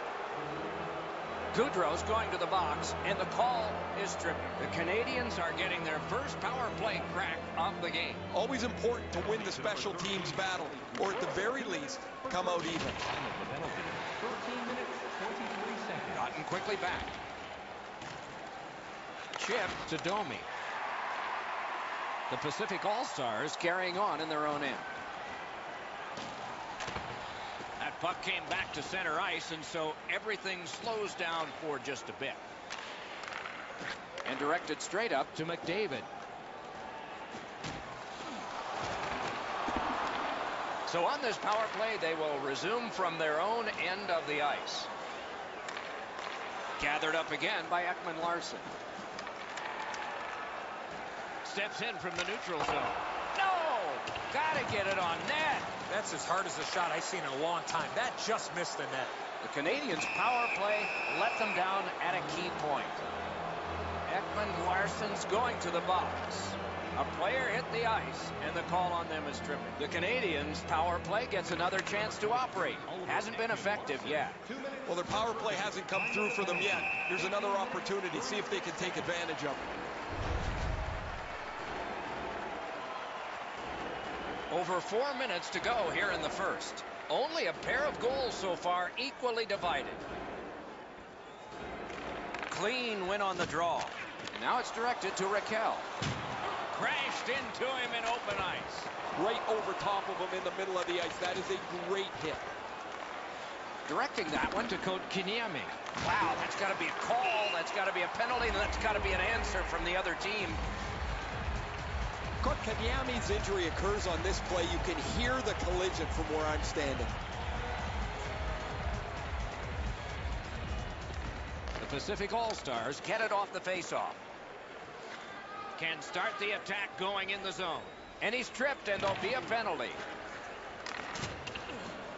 Goudreau's going to the box, and the call is tripping. The Canadians are getting their first power play crack of the game. Always important to win the special teams battle, or at the very least, come out even. 13 minutes, 23 seconds. Gotten quickly back. Chip to Domi. The Pacific All-Stars carrying on in their own end. That puck came back to center ice, and so everything slows down for just a bit. And directed straight up to McDavid. So on this power play, they will resume from their own end of the ice. Gathered up again by Ekman Larson. Steps in from the neutral zone. No! Gotta get it on net. That's as hard as a shot I've seen in a long time. That just missed the net. The Canadians' power play let them down at a key point. Ekman Larsson's going to the box. A player hit the ice, and the call on them is tripping. The Canadiens' power play gets another chance to operate. Hasn't been effective yet. Well, their power play hasn't come through for them yet. Here's another opportunity. See if they can take advantage of it. Over 4 minutes to go here in the first. Only a pair of goals so far, equally divided. Clean win on the draw. And now it's directed to Raquel. Crashed into him in open ice. Right over top of him in the middle of the ice. That is a great hit. Directing that one to Kotkaniemi. Wow, that's got to be a call. That's got to be a penalty. And that's got to be an answer from the other team. Kotkaniemi's injury occurs on this play. You can hear the collision from where I'm standing. The Pacific All-Stars get it off the face-off. Can start the attack going in the zone. And he's tripped, and there'll be a penalty.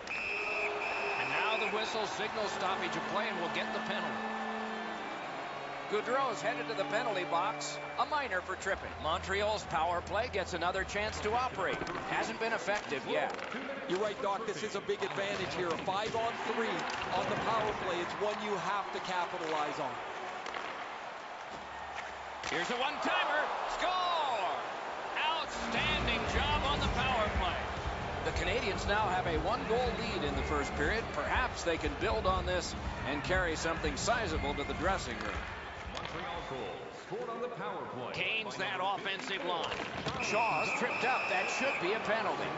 And now the whistle signals stoppage of play and will get the penalty. Gaudreau's headed to the penalty box. A minor for tripping. Montreal's power play gets another chance to operate. Hasn't been effective yet. You're right, Doc. This is a big advantage here. A 5-on-3 on the power play. It's one you have to capitalize on. Here's a one-timer. Score! Outstanding job on the power play. The Canadiens now have a 1-goal lead in the first period. Perhaps they can build on this and carry something sizable to the dressing room. Montreal goal scored on the power play. Gains that offensive line. Shaw's tripped up. That should be a penalty.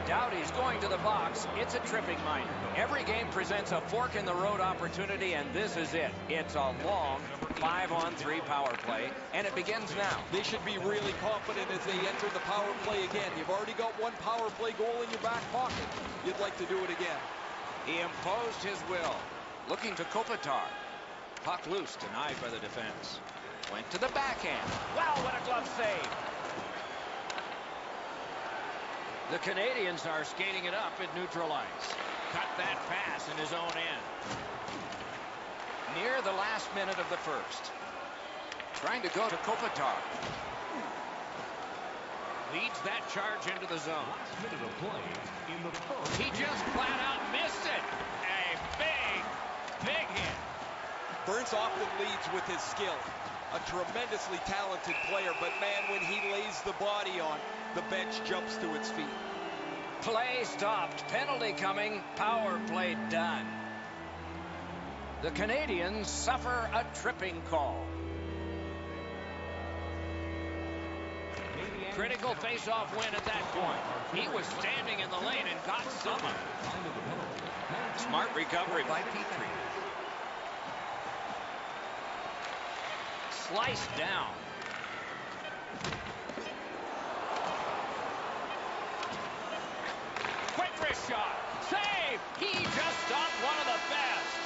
Doughty's going to the box. It's a tripping minor. Every game presents a fork-in-the-road opportunity, and this is it. It's a long 5-on-3 power play, and it begins now. They should be really confident as they enter the power play again. You've already got one power play goal in your back pocket. You'd like to do it again. He imposed his will. Looking to Kopitar. Puck loose, denied by the defense. Went to the backhand. Wow, what a glove save. The Canadiens are skating it up at neutral ice. Cut that pass in his own end. Near the last minute of the first. Trying to go to Kopitar. Leads that charge into the zone. Last minute of play in the first. He just flat out missed it. A big hit. Burns often leads with his skill. A tremendously talented player, but man, when he lays the body on, the bench jumps to its feet. Play stopped. Penalty coming. Power play done. The Canadiens suffer a tripping call. Critical face-off win at that point. He was standing in the lane and got someone. Smart recovery by Petrie. Sliced down. Quick wrist shot. Save! He just stopped one of the best.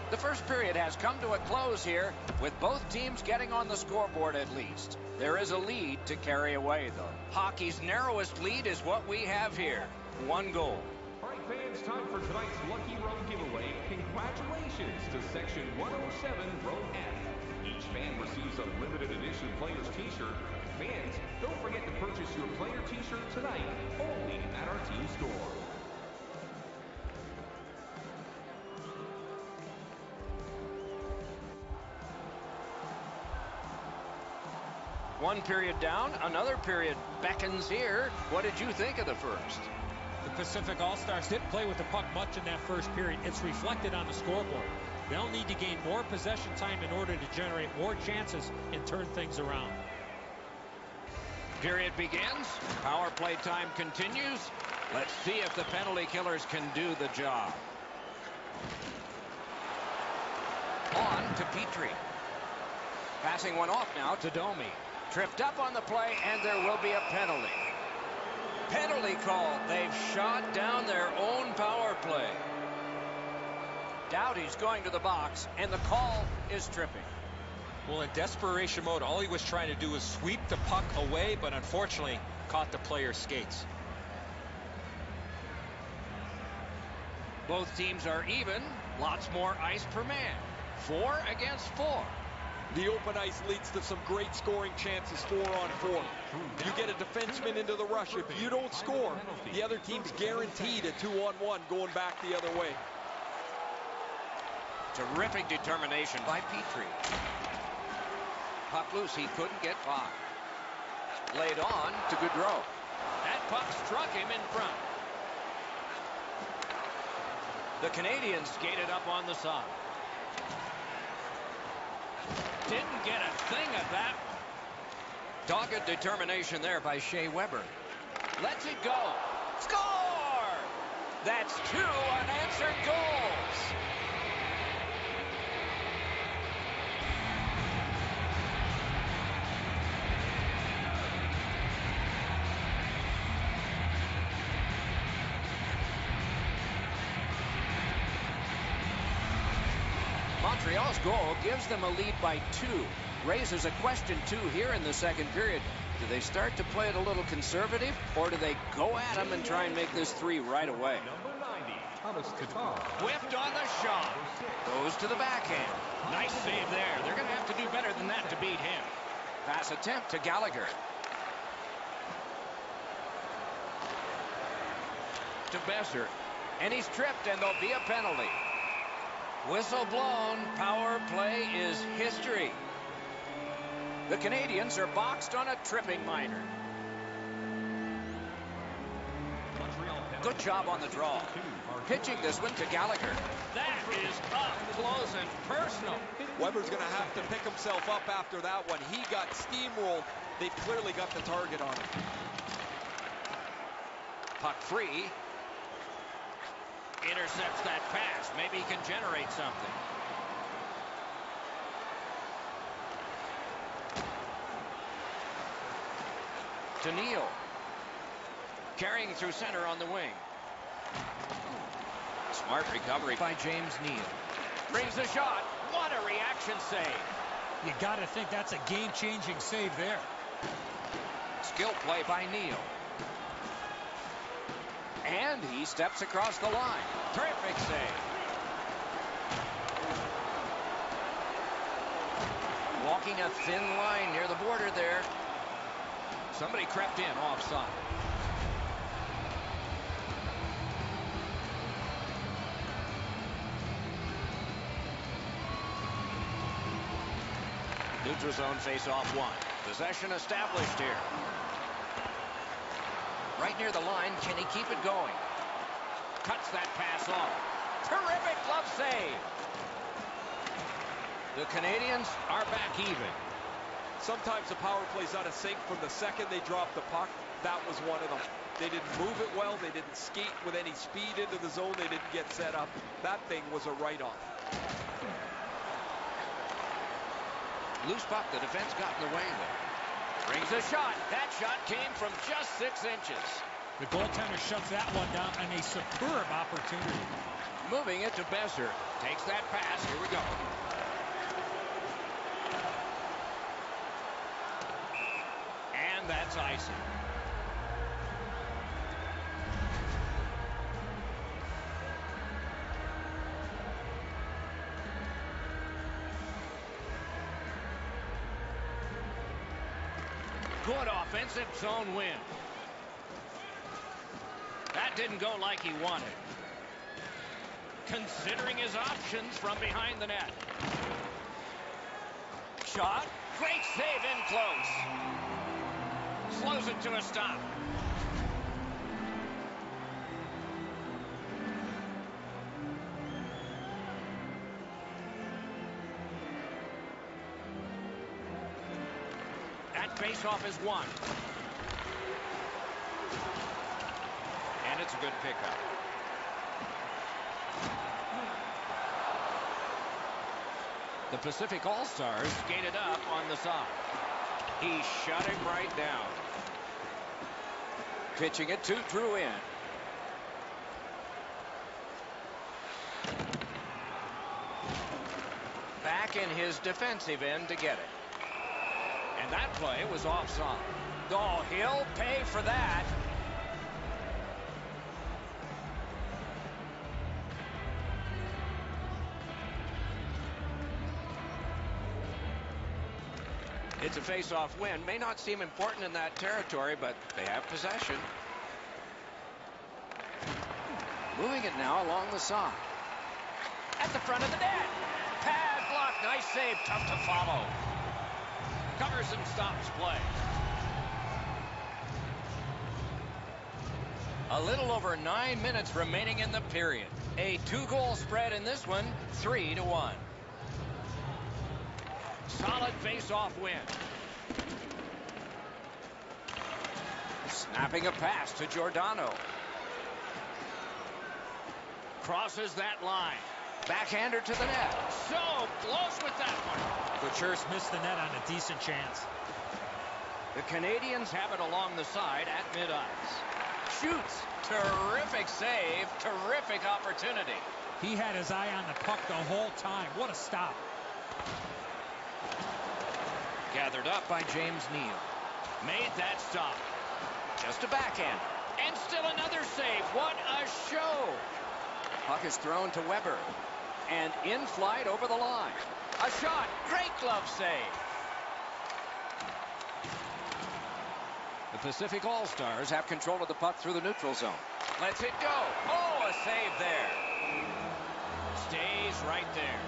The first period has come to a close here, with both teams getting on the scoreboard at least. There is a lead to carry away, though. Hockey's narrowest lead is what we have here. 1 goal. All right, fans, time for tonight's Lucky Row giveaway. Congratulations to Section 107, Row F. Each fan receives a limited edition player's t-shirt. Fans, don't forget to purchase your player t-shirt tonight, only at our team store. One period down, another period beckons here. What did you think of the first? The Pacific All-Stars didn't play with the puck much in that first period. It's reflected on the scoreboard. They'll need to gain more possession time in order to generate more chances and turn things around. Period begins. Power play time continues. Let's see if the penalty killers can do the job. On to Petrie. Passing one off now to Domi. Tripped up on the play, and there will be a penalty. Penalty call. They've shot down their own power play. Doughty's going to the box, and the call is tripping. Well, in desperation mode, all he was trying to do was sweep the puck away, but unfortunately caught the player's skates. Both teams are even. Lots more ice per man. 4 against 4. The open ice leads to some great scoring chances 4-on-4. You get a defenseman into the rush. If you don't score, the other team's guaranteed a 2-on-1 going back the other way. Terrific determination by Petrie. Puck loose, he couldn't get by. Laid on to Gaudreau. That puck struck him in front. The Canadians skated up on the side. Didn't get a thing of that one. Dogged determination there by Shea Weber. Lets it go. Score! That's 2 unanswered goals. Montreal's goal gives them a lead by 2. Raises a question, too, here in the second period. Do they start to play it a little conservative, or do they go at them and try and make this 3 right away? Whiffed on the shot. Goes to the backhand. Nice save there. They're going to have to do better than that to beat him. Pass attempt to Gallagher. To Besser. And he's tripped, and there'll be a penalty. Whistle blown. Power play is history. The Canadians are boxed on a tripping minor. Good job on the draw. Pitching this one to Gallagher. That is up close and personal. Weber's going to have to pick himself up after that one. He got steamrolled. They've clearly got the target on him. Puck free. Intercepts that pass. Maybe he can generate something. To Neal. Carrying through center on the wing. Smart recovery by James Neal. Brings the shot. What a reaction save. You got to think that's a game-changing save there. Skill play by Neal. And he steps across the line. Terrific save. Walking a thin line near the border there. Somebody crept in offside. Neutral zone face-off 1. Possession established here. Right near the line, can he keep it going? Cuts that pass off. Terrific glove save. The Canadians are back even. Sometimes the power play's out of sync from the second they drop the puck. That was one of them. They didn't move it well. They didn't skate with any speed into the zone. They didn't get set up. That thing was a write-off. Loose puck, the defense got in the way there. Brings a shot. That shot came from just 6 inches. The goaltender shuts that one down on a superb opportunity. Moving it to Besser. Takes that pass. Here we go. And that's icing. Good offensive zone win. That didn't go like he wanted. Considering his options from behind the net. Shot. Great save in close. Slows it to a stop. Face-off is won. And it's a good pickup. The Pacific All-Stars skated up on the side. He shut him right down. Pitching it to Drouin. Back in his defensive end to get it. And that play was offside. Oh, he'll pay for that. It's a face-off win. May not seem important in that territory, but they have possession. Moving it now along the side. At the front of the net. Pad block. Nice save. Tough to follow. Covers and stops play. A little over 9 minutes remaining in the period. A 2-goal spread in this one, 3-1. Solid face-off win. Snapping a pass to Giordano. Crosses that line. Backhander to the net. So close with that one. Couture's missed the net on a decent chance. The Canadians have it along the side at mid-ice. Shoots. Terrific save. Terrific opportunity. He had his eye on the puck the whole time. What a stop. Gathered up by James Neal. Made that stop. Just a backhand. And still another save. What a show. Puck is thrown to Weber. And in flight over the line. A shot. Great glove save. The Pacific All-Stars have control of the puck through the neutral zone. Lets it go. Oh, a save there. Stays right there.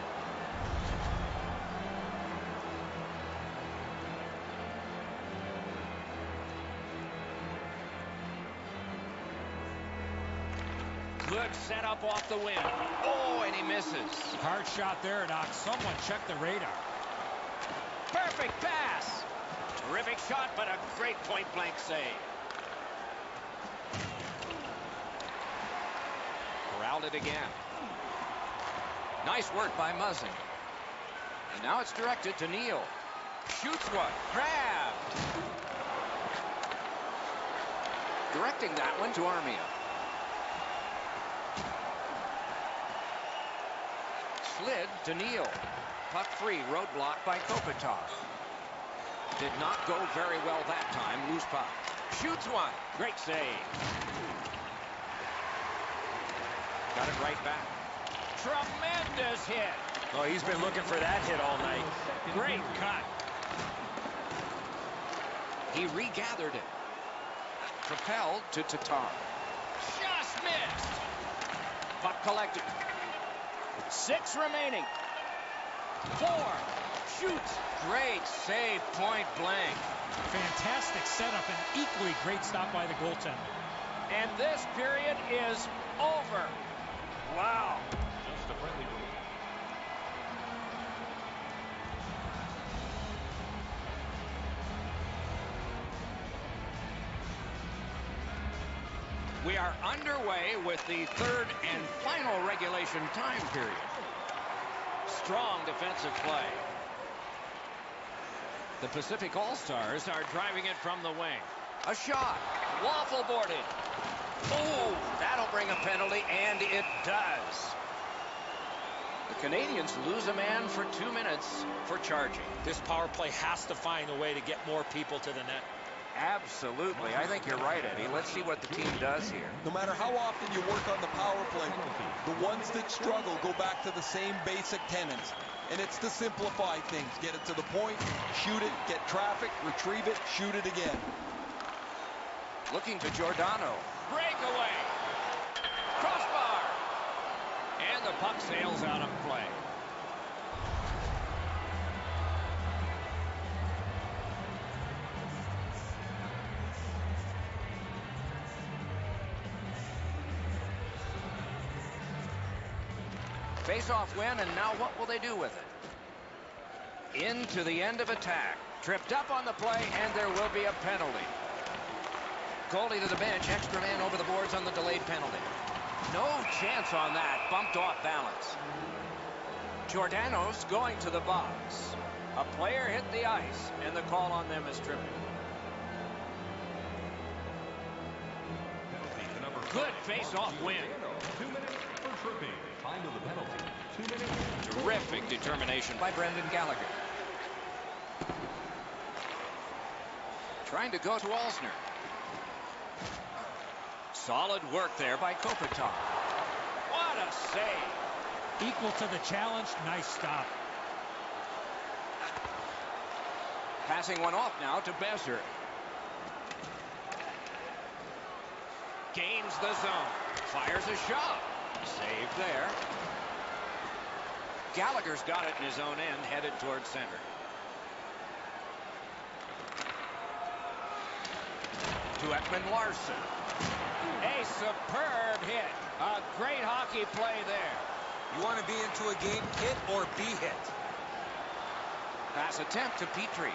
Good setup off the wing. Oh, and he misses. Hard shot there, Doc. Someone check the radar. Perfect pass. Terrific shot, but a great point-blank save. Corralled it again. Nice work by Muzzing. And now it's directed to Neal. Shoots one. Grabbed. Directing that one to Armia. Slid to Neal. Puck free. Roadblock by Kopitar. Did not go very well that time. Loose puck. Shoots one. Great save. Got it right back. Tremendous hit. Oh, he's been looking for that hit all night. Great cut. He regathered it. Propelled to Tatar. Just missed. Puck collected. 6 remaining. 4. Shoots. Great save, point blank. Fantastic setup and equally great stop by the goaltender. And this period is over. Wow. Just a friendly move. We are underway with the third and final regulation time period. Strong defensive play. The Pacific All-Stars are driving it from the wing. A shot. Waffle boarded. Oh, that'll bring a penalty, and it does. The Canadians lose a man for 2 minutes for charging. This power play has to find a way to get more people to the net. Absolutely. I think you're right, Eddie. Let's see what the team does here. No matter how often you work on the power play, the ones that struggle go back to the same basic tenets. And it's to simplify things. Get it to the point, shoot it, get traffic, retrieve it, shoot it again. Looking to Giordano. Breakaway. Crossbar. And the puck sails out of play. Face-off win, and now what will they do with it? Into the end of attack. Tripped up on the play, and there will be a penalty. Goalie to the bench. Extra man over the boards on the delayed penalty. No chance on that. Bumped off balance. Giordano's going to the box. A player hit the ice, and the call on them is tripping. Good face-off win. 2 minutes for tripping. Time of the penalty. 2 minutes. Terrific determination by Brendan Gallagher. Trying to go to Alsner. Solid work there by Kopitar. What a save. Equal to the challenge. Nice stop. Passing one off now to Besser. Gains the zone. Fires a shot. Saved there. Gallagher's got it in his own end, headed towards center. To Ekman-Larsson. A superb hit. A great hockey play there. You want to be into a game hit or be hit. Pass attempt to Petrie.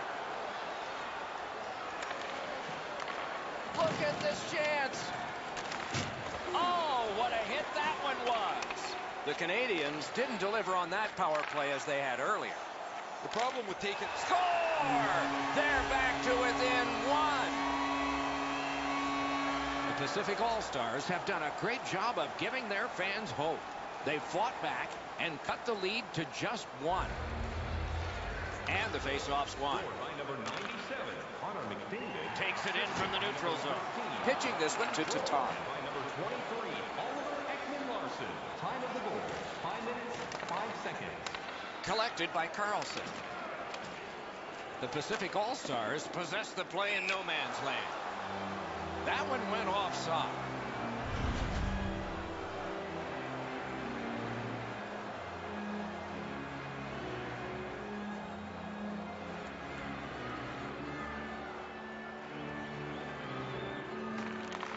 Look at this chance. Oh, what a hit that one was. The Canadians didn't deliver on that power play as they had earlier. The problem with taking... Score! They're back to within one. The Pacific All-Stars have done a great job of giving their fans hope. They fought back and cut the lead to just one. And the face-off's won. By number 97, Connor McDavid Takes it in from the neutral zone. Pitching this one to Tatar. by number 23, Oliver Ekman-Larsson. Time of the goal, 5 minutes, 5 seconds. Collected by Carlson. The Pacific All-Stars possess the play in no man's land. That one went offside.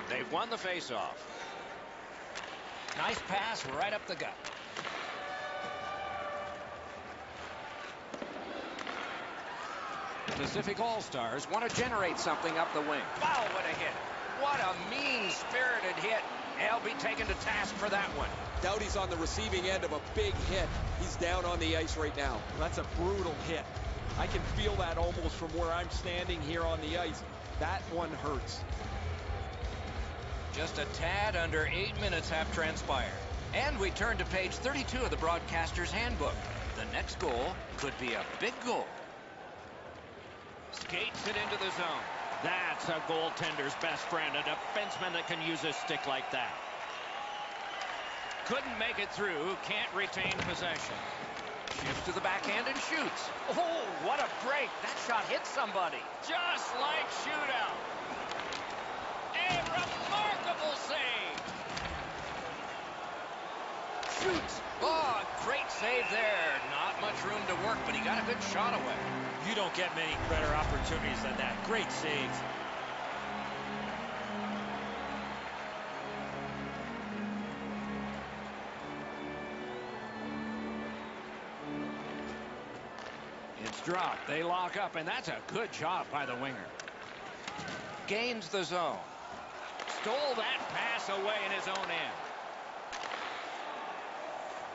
They've won the face-off. Nice pass right up the gut. The Pacific All-Stars want to generate something up the wing. Wow, what a hit. What a mean-spirited hit. They'll be taken to task for that one. Doughty's on the receiving end of a big hit. He's down on the ice right now. That's a brutal hit. I can feel that almost from where I'm standing here on the ice. That one hurts. Just a tad under 8 minutes have transpired. And we turn to page 32 of the broadcaster's handbook. The next goal could be a big goal. Skates it into the zone. That's a goaltender's best friend, a defenseman that can use a stick like that. Couldn't make it through, can't retain possession. Shifts to the backhand and shoots. Oh, what a break. That shot hit somebody. Just like shootout. A remarkable save. Shoots. Oh, great save there. Not much room to work, but he got a good shot away. You don't get many better opportunities than that. Great save. It's dropped. They lock up, and that's a good job by the winger. Gains the zone. Stole that pass away in his own end.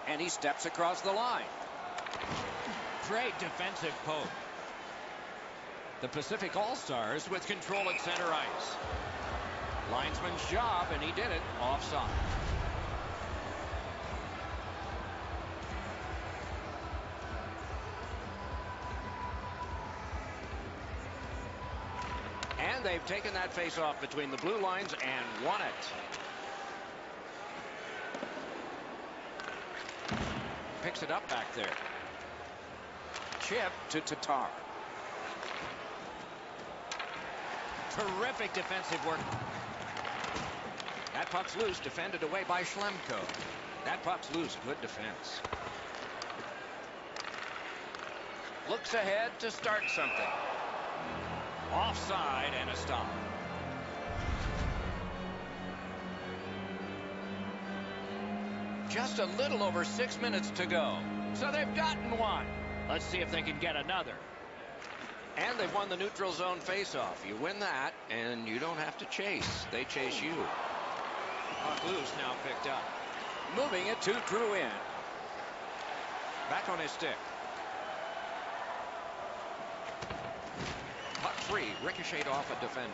And he steps across the line. Great defensive poke. The Pacific All-Stars with control at center ice. Linesman's job, and he did it offside. And they've taken that face-off between the blue lines and won it. Picks it up back there. Chip to Tatar. Terrific defensive work. That puck's loose, defended away by Schlemko. That puck's loose, good defense. Looks ahead to start something. Offside and a stop. Just a little over 6 minutes to go. So they've gotten one. Let's see if they can get another. And they've won the neutral zone faceoff. You win that, and you don't have to chase. They chase you. Puck loose, now picked up. Moving it to Drouin. Back on his stick. Puck free, ricocheted off a defender.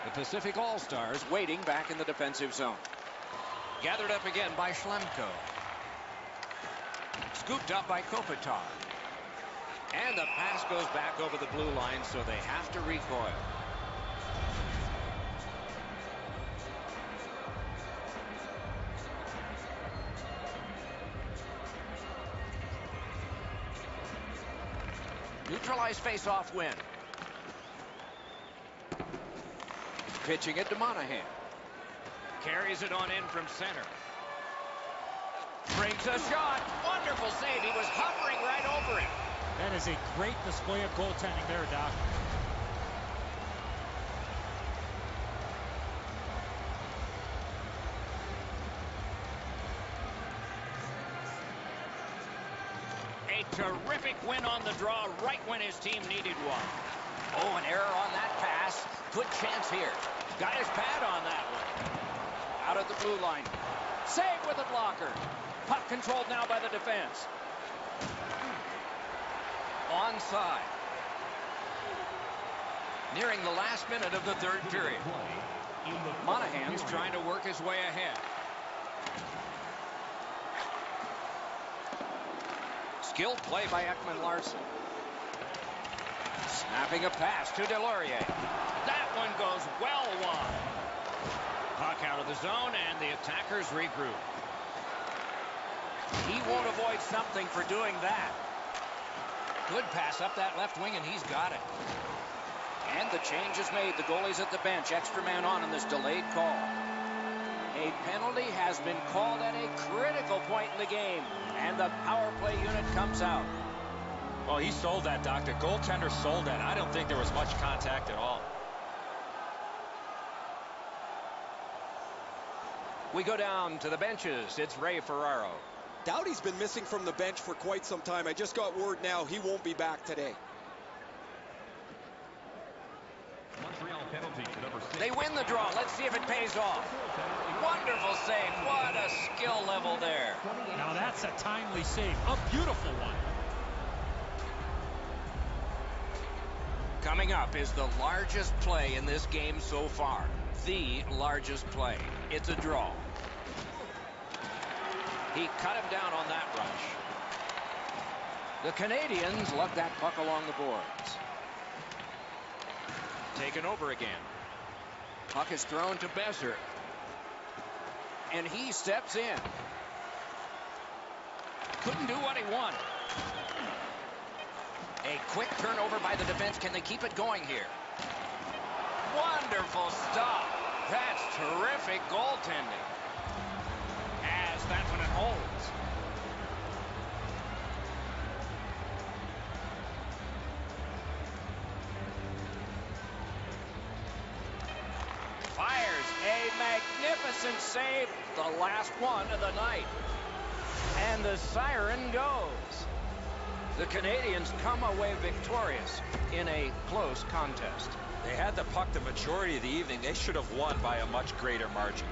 The Pacific All-Stars waiting back in the defensive zone. Gathered up again by Schlemko. Scooped up by Kopitar. And the pass goes back over the blue line, so they have to recoil. Neutralize face-off win. Pitching it to Monahan. Carries it on in from center. Brings a shot. Wonderful save. He was hovering right over it. That is a great display of goaltending there, Doc. A terrific win on the draw right when his team needed one. Oh, an error on that pass. Good chance here. Got his pad on that one. Out of the blue line. Save with a blocker. Puck controlled now by the defense. Onside. Nearing the last minute of the third period. Monahan's trying to work his way ahead. Skilled play by Ekman Larson. Snapping a pass to Delorier. That one goes well wide. Puck out of the zone, and the attackers regroup. He won't avoid something for doing that. Good pass up that left wing, and he's got it. And the change is made. The goalie's at the bench. Extra man on in this delayed call. A penalty has been called at a critical point in the game, and the power play unit comes out. Well, he sold that, Doctor. Goaltender sold that. I don't think there was much contact at all. We go down to the benches. It's Ray Ferraro. Doughty's been missing from the bench for quite some time. I just got word now he won't be back today. Montreal penalty to number 6. They win the draw. Let's see if it pays off. Wonderful save. What a skill level there. Now that's a timely save. A beautiful one. Coming up is the largest play in this game so far. The largest play. It's a draw. He cut him down on that rush. The Canadians lug that puck along the boards. Taken over again. Puck is thrown to Besser. And he steps in. Couldn't do what he wanted. A quick turnover by the defense. Can they keep it going here? Wonderful stop. That's terrific goaltending. As that one holds. Fires a magnificent save. The last one of the night. And the siren goes. The Canadians come away victorious in a close contest. They had the puck the majority of the evening. They should have won by a much greater margin.